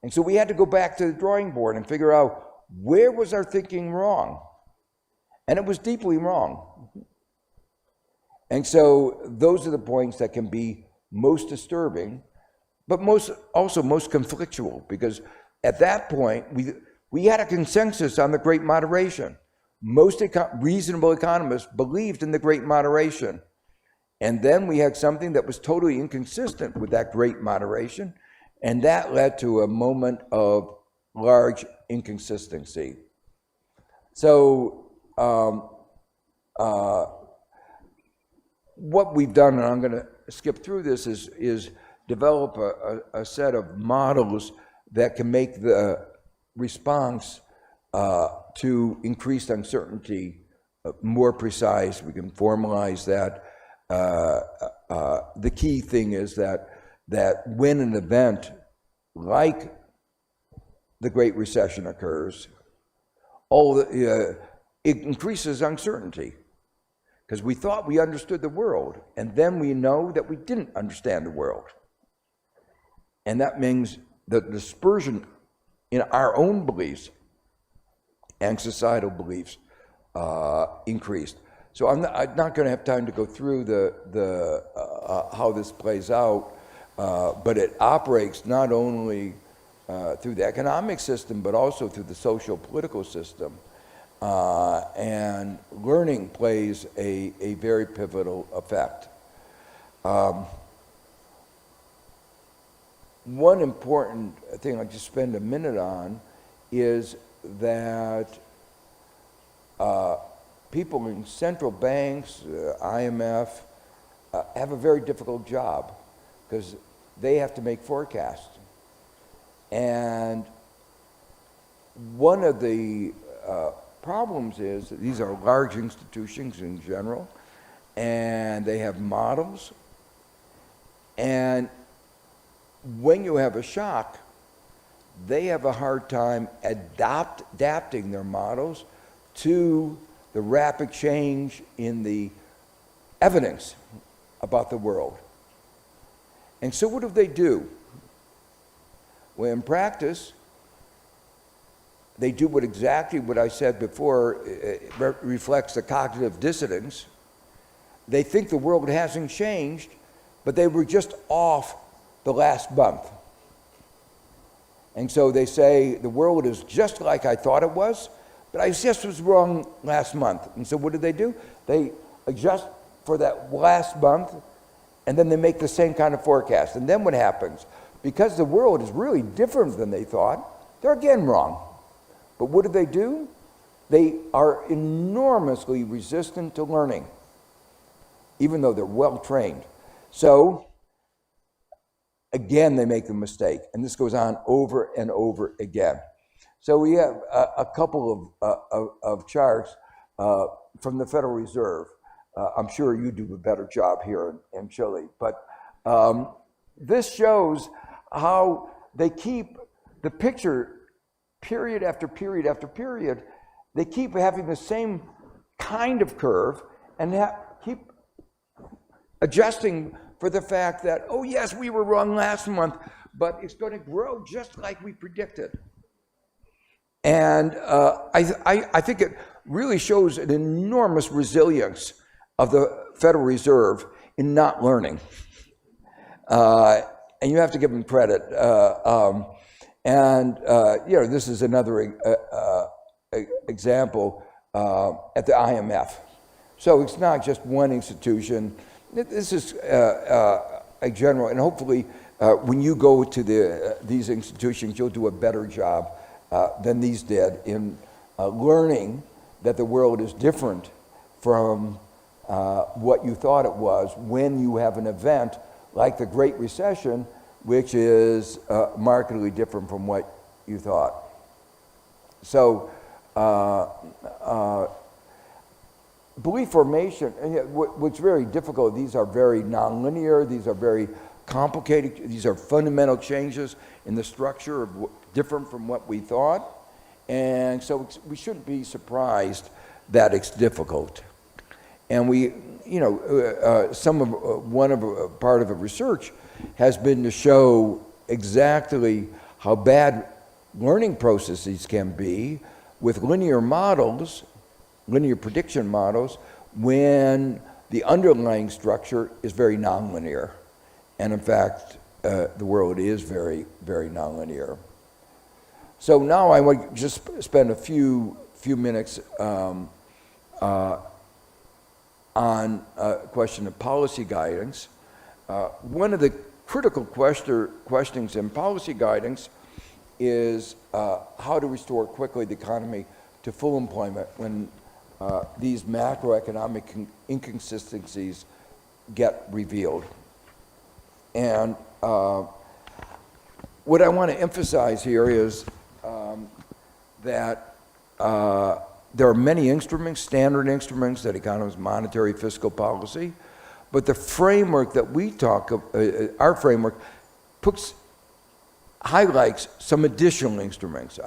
And so we had to go back to the drawing board and figure out where was our thinking wrong. And it was deeply wrong. And so those are the points that can be most disturbing, but also most conflictual, because at that point, we had a consensus on the Great Moderation. Most reasonable economists believed in the Great Moderation. And then we had something that was totally inconsistent with that Great Moderation, and that led to a moment of large inconsistency. So what we've done, and I'm going to skip through this, is develop a set of models that can make the response to increased uncertainty more precise. We can formalize that. The key thing is that when an event like the Great Recession occurs, it increases uncertainty, because we thought we understood the world, and then we know that we didn't understand the world. And that means the dispersion in our own beliefs and societal beliefs increased. So I'm not going to have time to go through how this plays out, but it operates not only through the economic system, but also through the social political system. And learning plays a very pivotal effect. One important thing I'll just spend a minute on is that people in central banks, IMF, have a very difficult job because they have to make forecasts. And one of the problems is that these are large institutions in general, and they have models. And when you have a shock, they have a hard time adapting their models to the rapid change in the evidence about the world. And so what do? Well, in practice, they do exactly what I said before. It reflects the cognitive dissonance. They think the world hasn't changed, but they were just off the last month. And so they say, the world is just like I thought it was, but I just was wrong last month. And so what do? They adjust for that last month, and then they make the same kind of forecast. And then what happens? Because the world is really different than they thought, they're again wrong. But what do? They are enormously resistant to learning, even though they're well trained. So, again, they make the mistake, and this goes on over and over again. So we have a couple of charts from the Federal Reserve. I'm sure you do a better job here in Chile, but this shows how they keep the picture period after period after period. They keep having the same kind of curve and keep adjusting for the fact that, oh yes, we were wrong last month, but it's going to grow just like we predicted. And I think it really shows an enormous resilience of the Federal Reserve in not learning. And you have to give them credit. This is another example at the IMF. So it's not just one institution. This is a general, and hopefully when you go to these institutions, you'll do a better job than these did in learning that the world is different from what you thought it was when you have an event like the Great Recession, which is markedly different from what you thought. So, belief formation, what's very difficult, these are very nonlinear, these are very complicated, these are fundamental changes in the structure of different from what we thought, and so we shouldn't be surprised that it's difficult. And we, part of the research has been to show exactly how bad learning processes can be with linear models, linear prediction models, when the underlying structure is very nonlinear. And in fact, the world is very, very nonlinear. So now I want to just spend a few minutes on a question of policy guidance. One of the critical questions in policy guidance is how to restore quickly the economy to full employment when these macroeconomic inconsistencies get revealed. And what I want to emphasize here is that there are many instruments, standard instruments that economists, monetary, fiscal policy, but the framework that we talk of, our framework, highlights some additional instruments.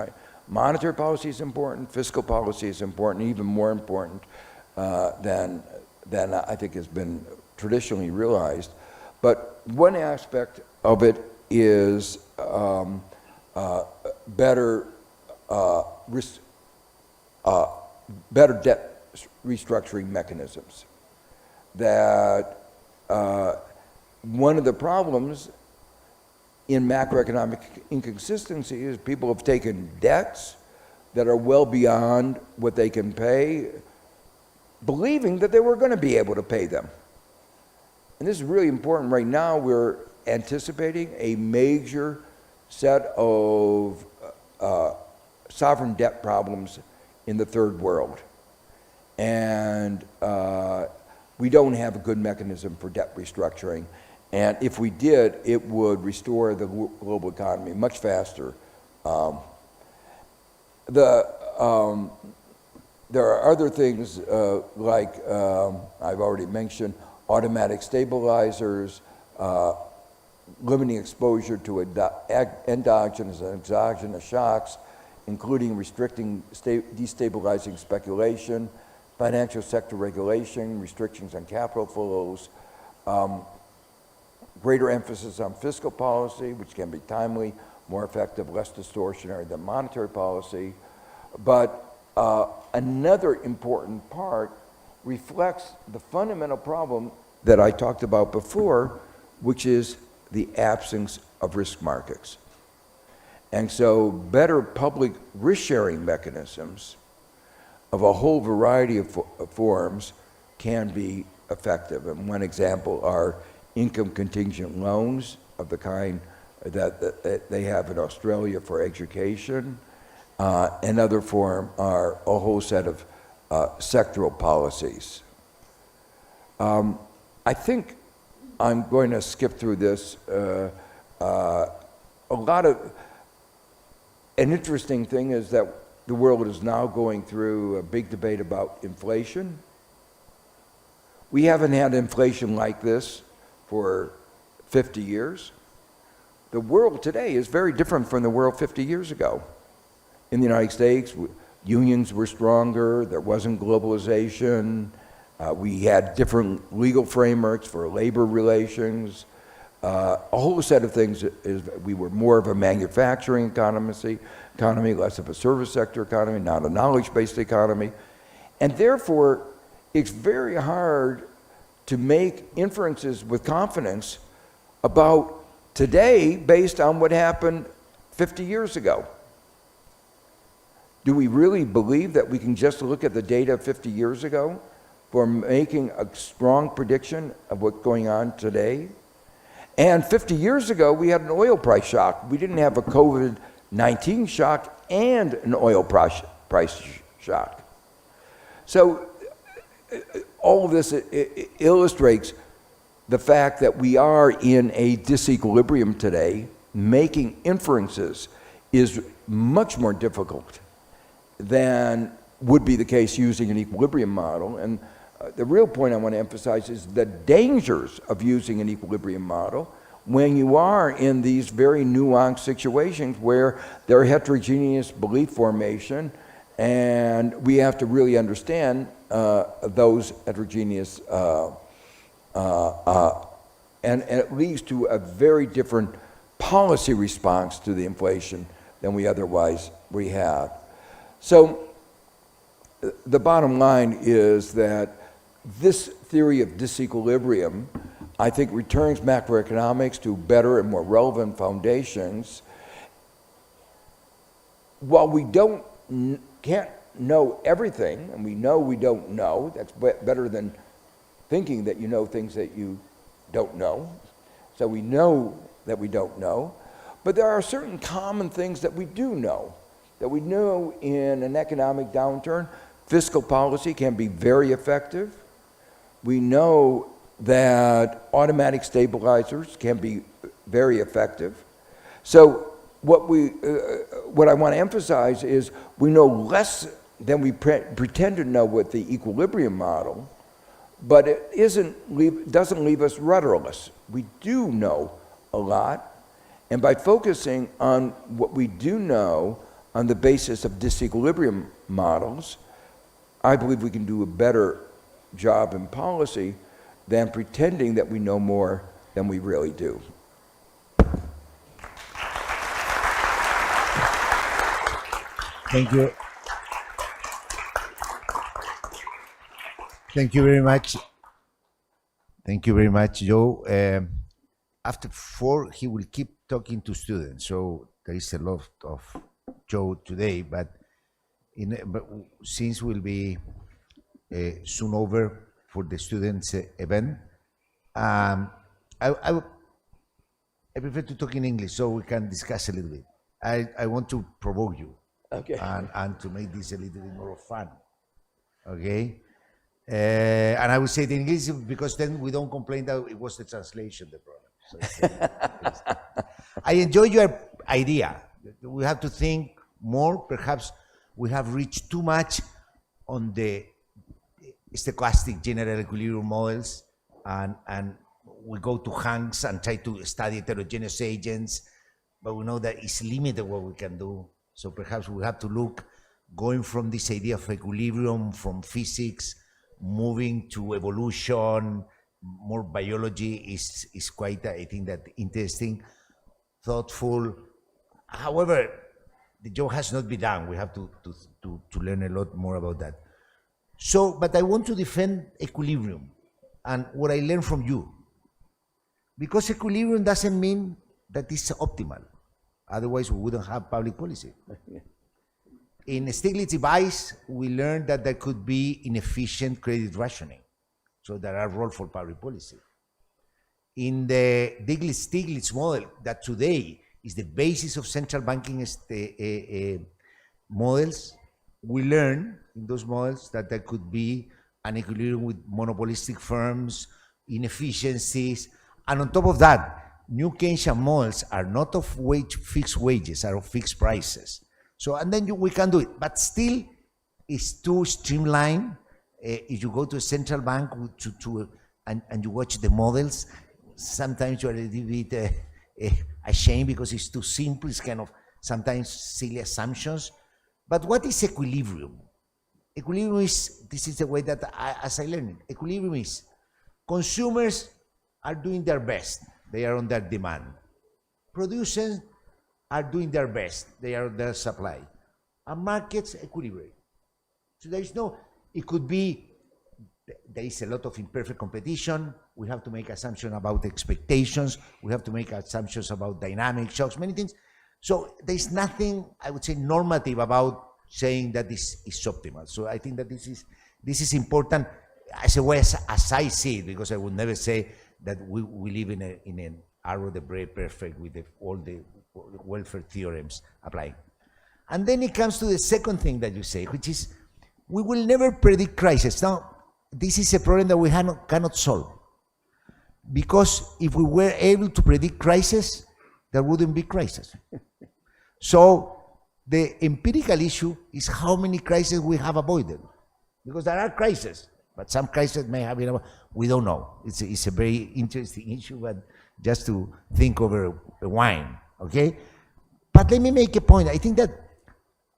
Monetary policy is important, fiscal policy is important, even more important than I think has been traditionally realized. But one aspect of it is better debt restructuring mechanisms. That one of the problems in macroeconomic inconsistency is people have taken debts that are well beyond what they can pay, believing that they were going to be able to pay them. And this is really important. Right now, we're anticipating a major set of sovereign debt problems in the third world. And we don't have a good mechanism for debt restructuring. And if we did, it would restore the global economy much faster. There are other things like I've already mentioned, automatic stabilizers, limiting exposure to endogenous and exogenous shocks, including restricting destabilizing speculation, financial sector regulation, restrictions on capital flows, greater emphasis on fiscal policy, which can be timely, more effective, less distortionary than monetary policy. But another important part reflects the fundamental problem that I talked about before, which is the absence of risk markets. And so better public risk-sharing mechanisms of a whole variety of forms can be effective. And one example are income contingent loans of the kind that they have in Australia for education. Another form are a whole set of sectoral policies. I think I'm going to skip through this. An interesting thing is that the world is now going through a big debate about inflation. We haven't had inflation like this for 50 years. The world today is very different from the world 50 years ago. In the United States, unions were stronger, there wasn't globalization, we had different legal frameworks for labor relations, a whole set of things. We were more of a manufacturing economy, less of a service sector economy, not a knowledge-based economy. And therefore, it's very hard to make inferences with confidence about today based on what happened 50 years ago. Do we really believe that we can just look at the data 50 years ago for making a strong prediction of what's going on today? And 50 years ago, we had an oil price shock. We didn't have a COVID-19 shock and an oil price price shock. So all of this illustrates the fact that we are in a disequilibrium today. Making inferences is much more difficult than would be the case using an equilibrium model. And the real point I want to emphasize is the dangers of using an equilibrium model when you are in these very nuanced situations where there are heterogeneous belief formation, and we have to really understand those heterogeneous, and it leads to a very different policy response to the inflation than we otherwise have. So the bottom line is that this theory of disequilibrium, I think, returns macroeconomics to better and more relevant foundations. While we can't know everything, and we know we don't know, that's better than thinking that you know things that you don't know. So we know that we don't know, but there are certain common things that we do know. That we know in an economic downturn, fiscal policy can be very effective. We know that automatic stabilizers can be very effective. So what I want to emphasize is we know less than we pretend to know with the equilibrium model, but it doesn't leave us rudderless. We do know a lot, and by focusing on what we do know on the basis of disequilibrium models, I believe we can do a better job in policy than pretending that we know more than we really do. Thank you. Thank you very much. Thank you very much, Joe. After 4, he will keep talking to students, so there is a lot of Joe today, but since we'll be soon over for the students' event, I prefer to talk in English so we can discuss a little bit. I want to provoke you, Okay. and to make this a little bit more fun, okay? And I will say it in English because then we don't complain that it was the translation the problem. So I enjoy your idea. We have to think more. Perhaps we have reached too much on the stochastic general equilibrium models, and we go to Hanks and try to study heterogeneous agents, but we know that it's limited what we can do. So perhaps we have to look, going from this idea of equilibrium, from physics, moving to evolution, more biology is quite, I think, that interesting, thoughtful. However, the job has not been done. We have to learn a lot more about that. So, but I want to defend equilibrium and what I learned from you. Because equilibrium doesn't mean that it's optimal. Otherwise, we wouldn't have public policy. In Stiglitz device, we learned that there could be inefficient credit rationing. So there are roles for public policy. In the Stiglitz model, that today is the basis of central banking models, we learn in those models that there could be an equilibrium with monopolistic firms, inefficiencies, and on top of that, new Keynesian models are not of fixed wages, are of fixed prices. So, and then we can do it, but still it's too streamlined. If you go to a central bank and you watch the models, sometimes you're a little bit ashamed because it's too simple. It's kind of sometimes silly assumptions. But what is equilibrium? Equilibrium is, this is the way that as I learned it, equilibrium is consumers are doing their best. They are on their demand. Producers are doing their best. They are on their supply. And markets equilibrate. So there is no, it could be, there is a lot of imperfect competition. We have to make assumptions about expectations. We have to make assumptions about dynamic shocks, many things. So there's nothing, I would say, normative about saying that this is optimal. So I think that this is important as a way as I see it, because I would never say that we live in an arrow the very perfect with all the welfare theorems applying. And then it comes to the second thing that you say, which is, we will never predict crisis. Now, this is a problem that we cannot solve. Because if we were able to predict crisis, there wouldn't be crisis. So the empirical issue is how many crises we have avoided. Because there are crises, but some crises may have been, we don't know. It's a very interesting issue, but just to think over a wine, okay? But let me make a point. I think that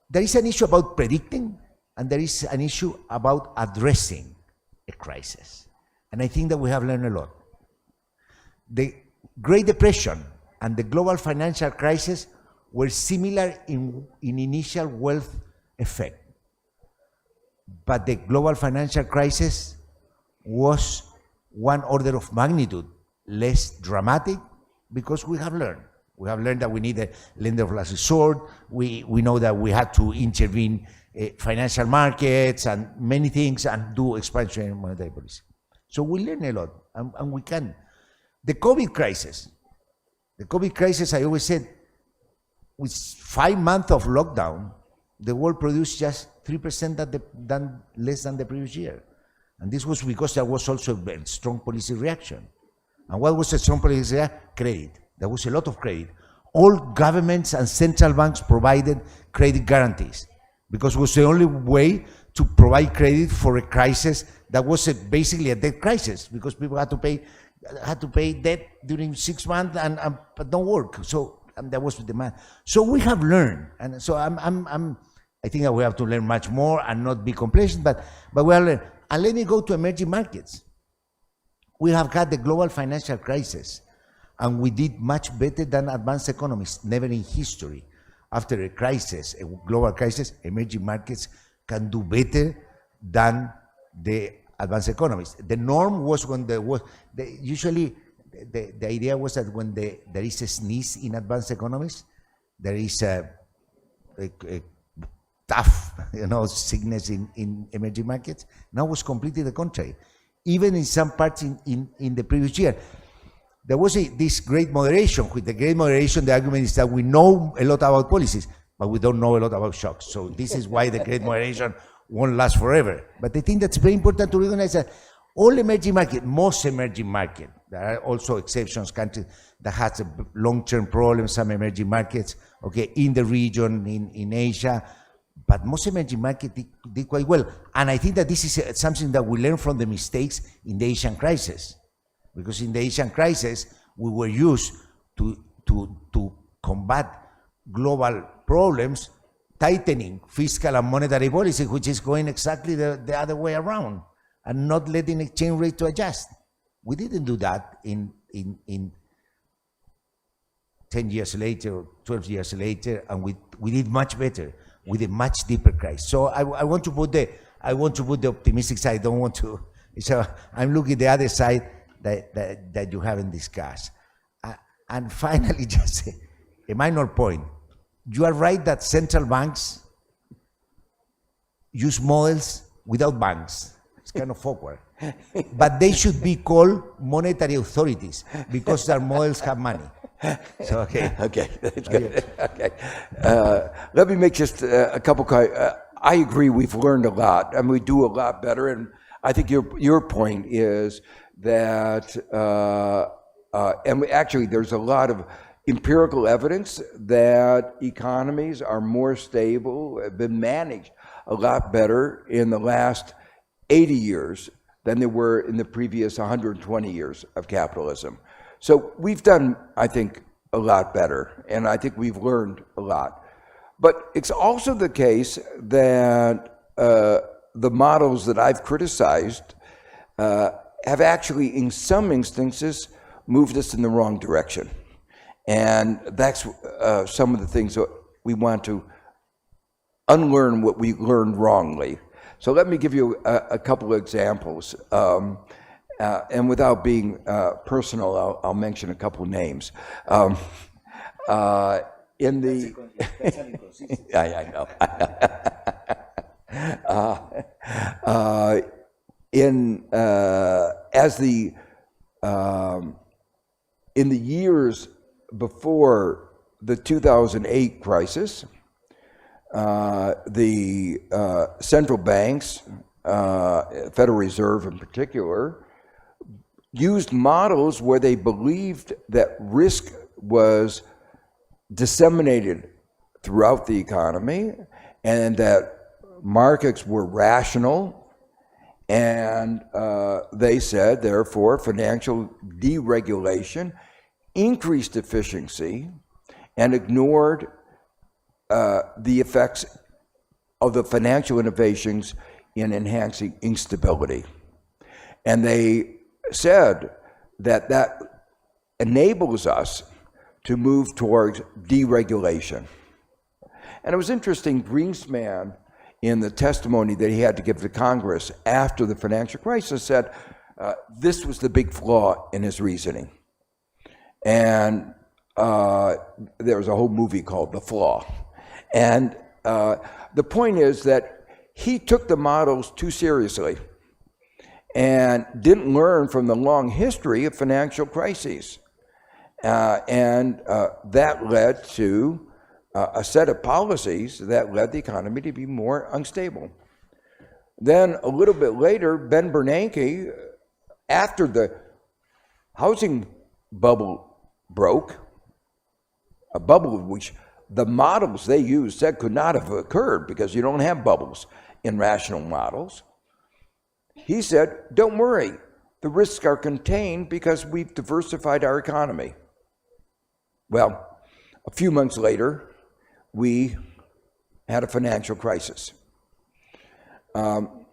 there is an issue about predicting, and there is an issue about addressing a crisis. And I think that we have learned a lot. The Great Depression and the global financial crisis were similar in initial wealth effect. But the global financial crisis was one order of magnitude less dramatic because we have learned. We have learned that we need a lender of last resort. We know that we had to intervene financial markets and many things and do expansionary monetary policy. So we learn a lot, and we can. The COVID crisis, I always said, with 5 months of lockdown, the world produced just 3% less than the previous year. And this was because there was also a strong policy reaction. And what was a strong policy reaction? Credit. There was a lot of credit. All governments and central banks provided credit guarantees because it was the only way to provide credit for a crisis that was basically a debt crisis because people had to pay debt during 6 months and but don't work. So that was the demand. So we have learned, and so I think that we have to learn much more and not be complacent, but we have learned. And let me go to emerging markets. We have had the global financial crisis, and we did much better than advanced economies. Never in history, after a crisis, a global crisis, emerging markets can do better than the advanced economies. The norm was when usually the idea was that when there is a sneeze in advanced economies, there is a tough, sickness in emerging markets. Now it was completely the contrary. Even in some parts in the previous year, there was this great moderation. With the great moderation, the argument is that we know a lot about policies, but we don't know a lot about shocks. So this is why the great moderation won't last forever. But I think that's very important to recognize that all emerging markets, most emerging markets, there are also exceptions, countries that has a long-term problems, some emerging markets, okay, in the region, in Asia, but most emerging markets did quite well. And I think that this is something that we learned from the mistakes in the Asian crisis. Because in the Asian crisis, we were used to combat global problems, tightening fiscal and monetary policy, which is going exactly the other way around, and not letting exchange rate to adjust. We didn't do that in 10 years later or 12 years later, and we did much better with a much deeper crisis. So I want to put the optimistic side. I don't want to. So I'm looking at the other side that you haven't discussed. And finally, just a minor point. You are right that central banks use models without banks. It's kind of awkward. But they should be called monetary authorities because their models have money. So, okay. Okay, that's good. Okay. Let me make just a couple. I agree, we've learned a lot, and we do a lot better. And I think your point is that, actually, there's a lot of empirical evidence that economies are more stable, have been managed a lot better in the last 80 years than they were in the previous 120 years of capitalism. So we've done, I think, a lot better, and I think we've learned a lot. But it's also the case that the models that I've criticized have actually, in some instances, moved us in the wrong direction. And that's some of the things that we want to unlearn what we learned wrongly. So let me give you a couple of examples. And without being personal, I'll mention a couple of names. In the I know. In the years before the 2008 crisis, the central banks, Federal Reserve in particular, used models where they believed that risk was disseminated throughout the economy and that markets were rational, and they said, therefore, financial deregulation increased efficiency and ignored the effects of the financial innovations in enhancing instability. And they said that that enables us to move towards deregulation. And it was interesting, Greenspan, in the testimony that he had to give to Congress after the financial crisis, said this was the big flaw in his reasoning. And there was a whole movie called The Flaw. And the point is that he took the models too seriously and didn't learn from the long history of financial crises. And that led to a set of policies that led the economy to be more unstable. Then a little bit later, Ben Bernanke, after the housing bubble broke, a bubble which the models they used said could not have occurred because you don't have bubbles in rational models. He said, don't worry, the risks are contained because we've diversified our economy. Well, a few months later, we had a financial crisis. Now,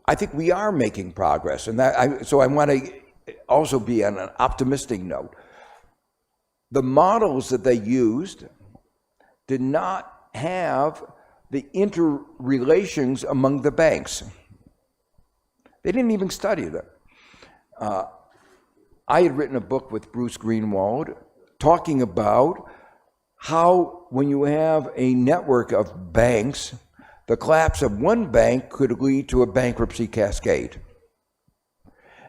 I think we are making progress, and so I want to also be on an optimistic note. The models that they used did not have the interrelations among the banks. They didn't even study them. I had written a book with Bruce Greenwald talking about how when you have a network of banks, the collapse of one bank could lead to a bankruptcy cascade.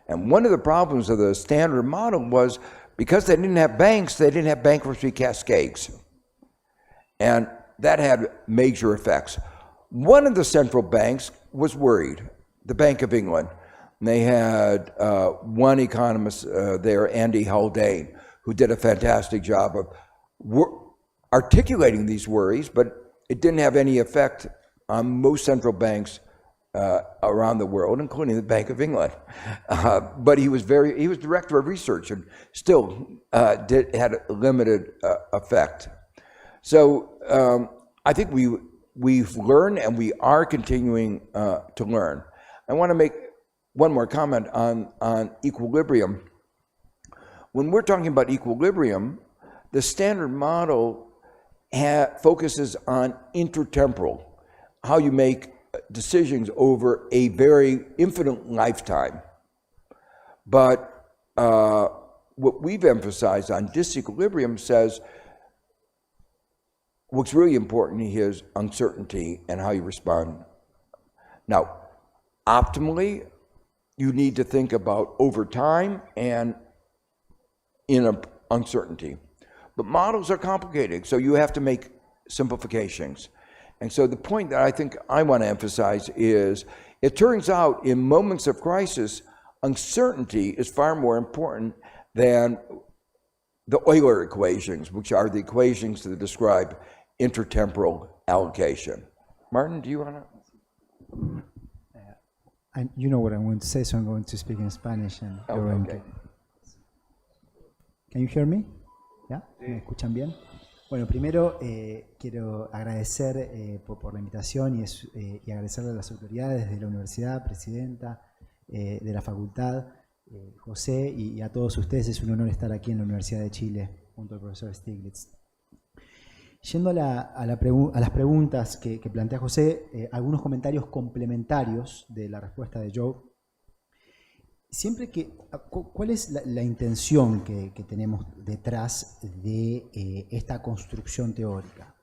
And one of the problems of the standard model was because they didn't have banks, they didn't have bankruptcy cascades. And that had major effects. One of the central banks was worried, the Bank of England. And they had one economist there, Andy Haldane, who did a fantastic job of articulating these worries, but it didn't have any effect on most central banks around the world, including the Bank of England. But he was director of research and still had a limited effect. So I think we've learned and we are continuing to learn. I want to make one more comment on equilibrium. When we're talking about equilibrium, the standard model focuses on intertemporal, how you make decisions over a very infinite lifetime. But what we've emphasized on disequilibrium says what's really important is uncertainty and how you respond. Now, optimally, you need to think about over time and in uncertainty. But models are complicated, so you have to make simplifications. And so the point that I think I want to emphasize is, it turns out in moments of crisis, uncertainty is far more important than the Euler equations, which are the equations that describe intertemporal allocation. Martin, do you want to? And you know what I'm going to say, so I'm going to speak in Spanish. And Okay. Can you hear me? ¿Ya? ¿Me escuchan bien? Bueno, primero quiero agradecer por la invitación y agradecerle a las autoridades de la universidad, presidenta de la facultad, José, y a todos ustedes. Es un honor estar aquí en la Universidad de Chile junto al profesor Stiglitz. Yendo a las preguntas que plantea José, algunos comentarios complementarios de la respuesta de Joe. ¿Cuál es la intención que tenemos detrás de esta construcción teórica?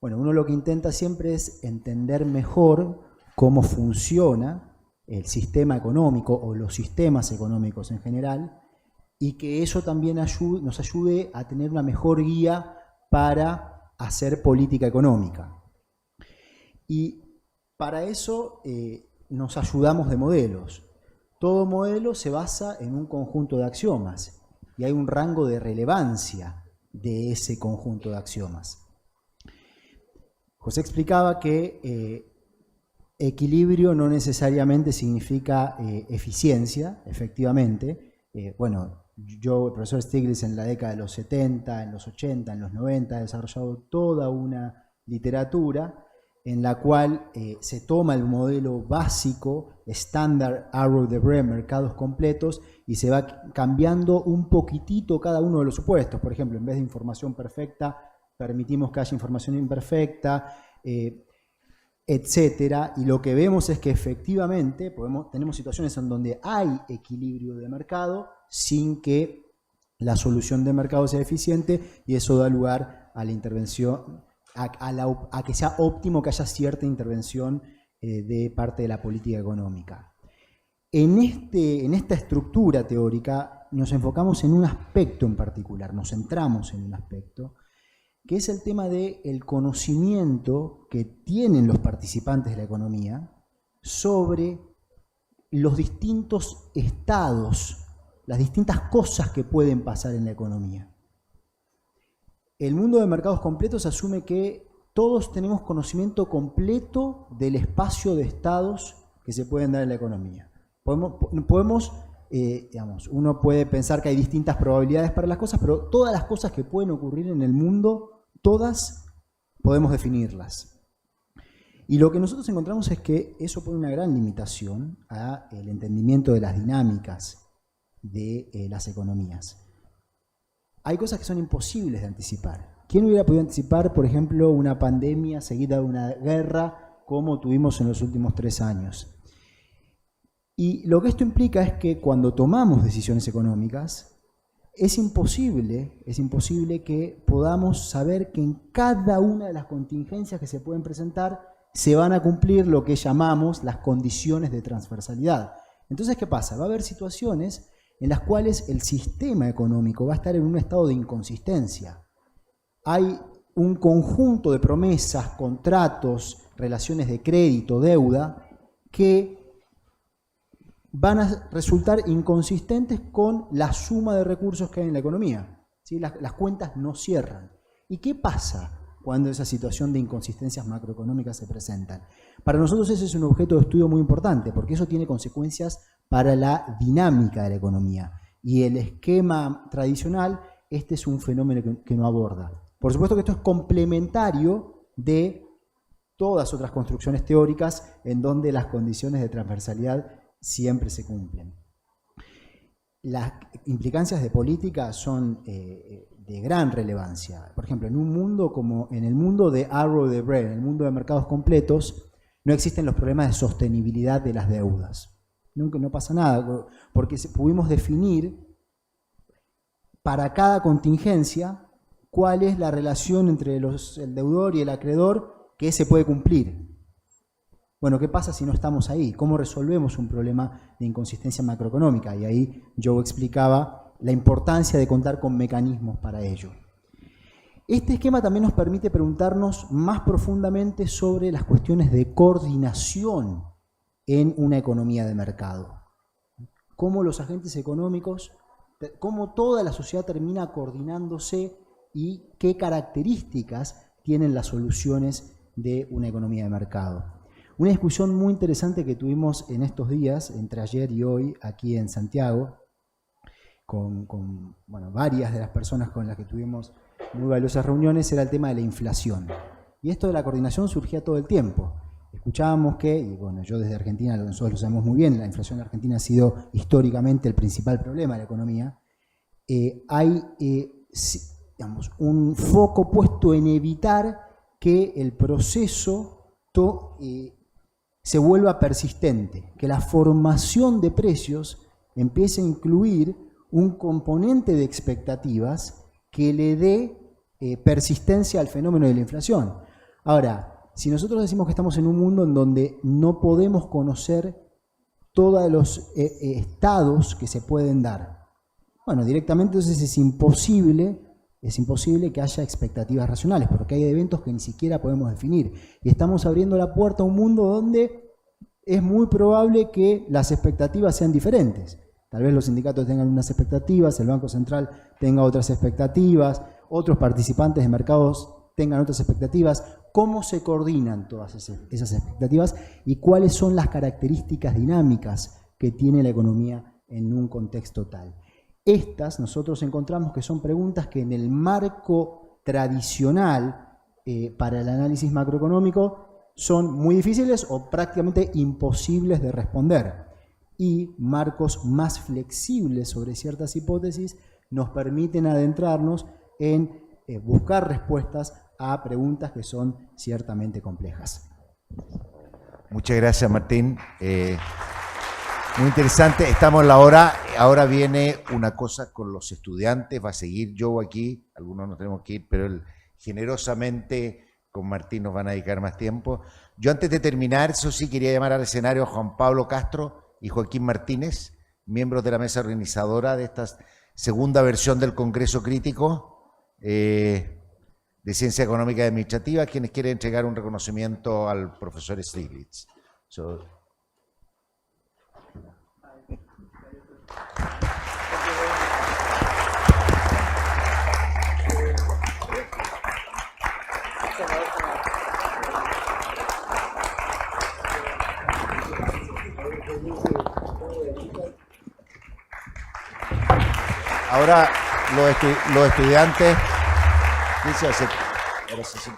Bueno, uno lo que intenta siempre es entender mejor cómo funciona el sistema económico o los sistemas económicos en general, y que eso también nos ayude a tener una mejor guía para hacer política económica. Y para eso nos ayudamos de modelos. Todo modelo se basa en un conjunto de axiomas y hay un rango de relevancia de ese conjunto de axiomas. José explicaba que equilibrio no necesariamente significa eficiencia, efectivamente. Bueno, yo, el profesor Stiglitz, en la década de los 70, en los 80, en los 90, ha desarrollado toda una literatura en la cual se toma el modelo básico, estándar Arrow de Brem, mercados completos, y se va cambiando un poquitito cada uno de los supuestos. Por ejemplo, en vez de información perfecta, permitimos que haya información imperfecta, etcétera. Y lo que vemos es que efectivamente tenemos situaciones en donde hay equilibrio de mercado sin que la solución de mercado sea eficiente, y eso da lugar a la intervención, a que sea óptimo que haya cierta intervención de parte de la política económica. En esta estructura teórica nos enfocamos en un aspecto en particular, nos centramos en un aspecto, que es el tema del conocimiento que tienen los participantes de la economía sobre los distintos estados, las distintas cosas que pueden pasar en la economía. El mundo de mercados completos asume que todos tenemos conocimiento completo del espacio de estados que se pueden dar en la economía. Uno puede pensar que hay distintas probabilidades para las cosas, pero todas las cosas que pueden ocurrir en el mundo, todas podemos definirlas. Y lo que nosotros encontramos es que eso pone una gran limitación al entendimiento de las dinámicas de las economías. Hay cosas que son imposibles de anticipar. ¿Quién hubiera podido anticipar, por ejemplo, una pandemia seguida de una guerra como tuvimos en los últimos 3 años? Y lo que esto implica es que cuando tomamos decisiones económicas, es imposible que podamos saber que en cada una de las contingencias que se pueden presentar se van a cumplir lo que llamamos las condiciones de transversalidad. Entonces, ¿qué pasa? Va a haber situaciones en las cuales el sistema económico va a estar en un estado de inconsistencia. Hay un conjunto de promesas, contratos, relaciones de crédito, deuda, que van a resultar inconsistentes con la suma de recursos que hay en la economía. ¿Sí? Las cuentas no cierran. ¿Y qué pasa cuando esa situación de inconsistencias macroeconómicas se presentan? Para nosotros ese es un objeto de estudio muy importante, porque eso tiene consecuencias para la dinámica de la economía. Y el esquema tradicional, este es un fenómeno que no aborda. Por supuesto que esto es complementario de todas otras construcciones teóricas en donde las condiciones de transversalidad siempre se cumplen. Las implicancias de política son de gran relevancia. Por ejemplo, en un mundo como en el mundo de Arrow de Brem, en el mundo de mercados completos, no existen los problemas de sostenibilidad de las deudas. Nunca, no pasa nada, porque pudimos definir para cada contingencia cuál es la relación entre el deudor y el acreedor que se puede cumplir. Bueno, ¿qué pasa si no estamos ahí? ¿Cómo resolvemos un problema de inconsistencia macroeconómica? Y ahí yo explicaba la importancia de contar con mecanismos para ello. Este esquema también nos permite preguntarnos más profundamente sobre las cuestiones de coordinación en una economía de mercado. Cómo los agentes económicos, cómo toda la sociedad termina coordinándose y qué características tienen las soluciones de una economía de mercado. Una discusión muy interesante que tuvimos en estos días, entre ayer y hoy, aquí en Santiago, con varias de las personas con las que tuvimos muy valiosas reuniones, era el tema de la inflación. Y esto de la coordinación surgía todo el tiempo. Escuchábamos que, y bueno, yo desde Argentina, nosotros lo sabemos muy bien, la inflación en Argentina ha sido históricamente el principal problema de la economía. Hay un foco puesto en evitar que el proceso se vuelva persistente, que la formación de precios empiece a incluir un componente de expectativas que le dé persistencia al fenómeno de la inflación. Ahora, si nosotros decimos que estamos en un mundo en donde no podemos conocer todos los estados que se pueden dar, bueno, directamente entonces es imposible es imposible que haya expectativas racionales, porque hay eventos que ni siquiera podemos definir. Y estamos abriendo la puerta a un mundo donde es muy probable que las expectativas sean diferentes. Tal vez los sindicatos tengan unas expectativas, el Banco Central tenga otras expectativas, otros participantes de mercados tengan otras expectativas. ¿Cómo se coordinan todas esas expectativas y cuáles son las características dinámicas que tiene la economía en un contexto tal? Estas nosotros encontramos que son preguntas que en el marco tradicional para el análisis macroeconómico son muy difíciles o prácticamente imposibles de responder. Y marcos más flexibles sobre ciertas hipótesis nos permiten adentrarnos en buscar respuestas a preguntas que son ciertamente complejas. Muchas gracias, Martín. Muy interesante. Estamos en la hora. Ahora viene una cosa con los estudiantes. Va a seguir Joe aquí. Algunos nos tenemos que ir, pero él generosamente con Martín nos van a dedicar más tiempo. Yo antes de terminar, eso sí, quería llamar al escenario a Juan Pablo Castro y Joaquín Martínez, miembros de la mesa organizadora de esta segunda versión del Congreso Crítico de Ciencia Económica y Administrativa, quienes quieren entregar un reconocimiento al profesor Stiglitz. Ahora los estudiantes... ¿Qué se hace? Ahora sí.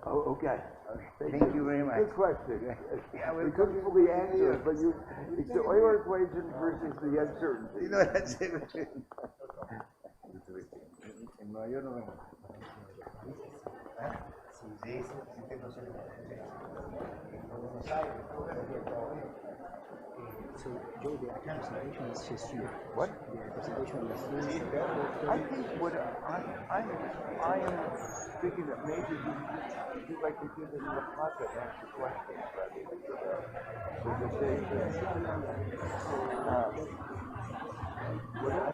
Oh, okay. Thank you very much. Good question. We couldn't fully answer it, but it's the Euler equation versus the uncertainty. En Nueva York no vemos. So, Joe, the presentation is just you. What? The presentation is you. I think what I am thinking that maybe you'd like to give it a pocket and answer questions rather than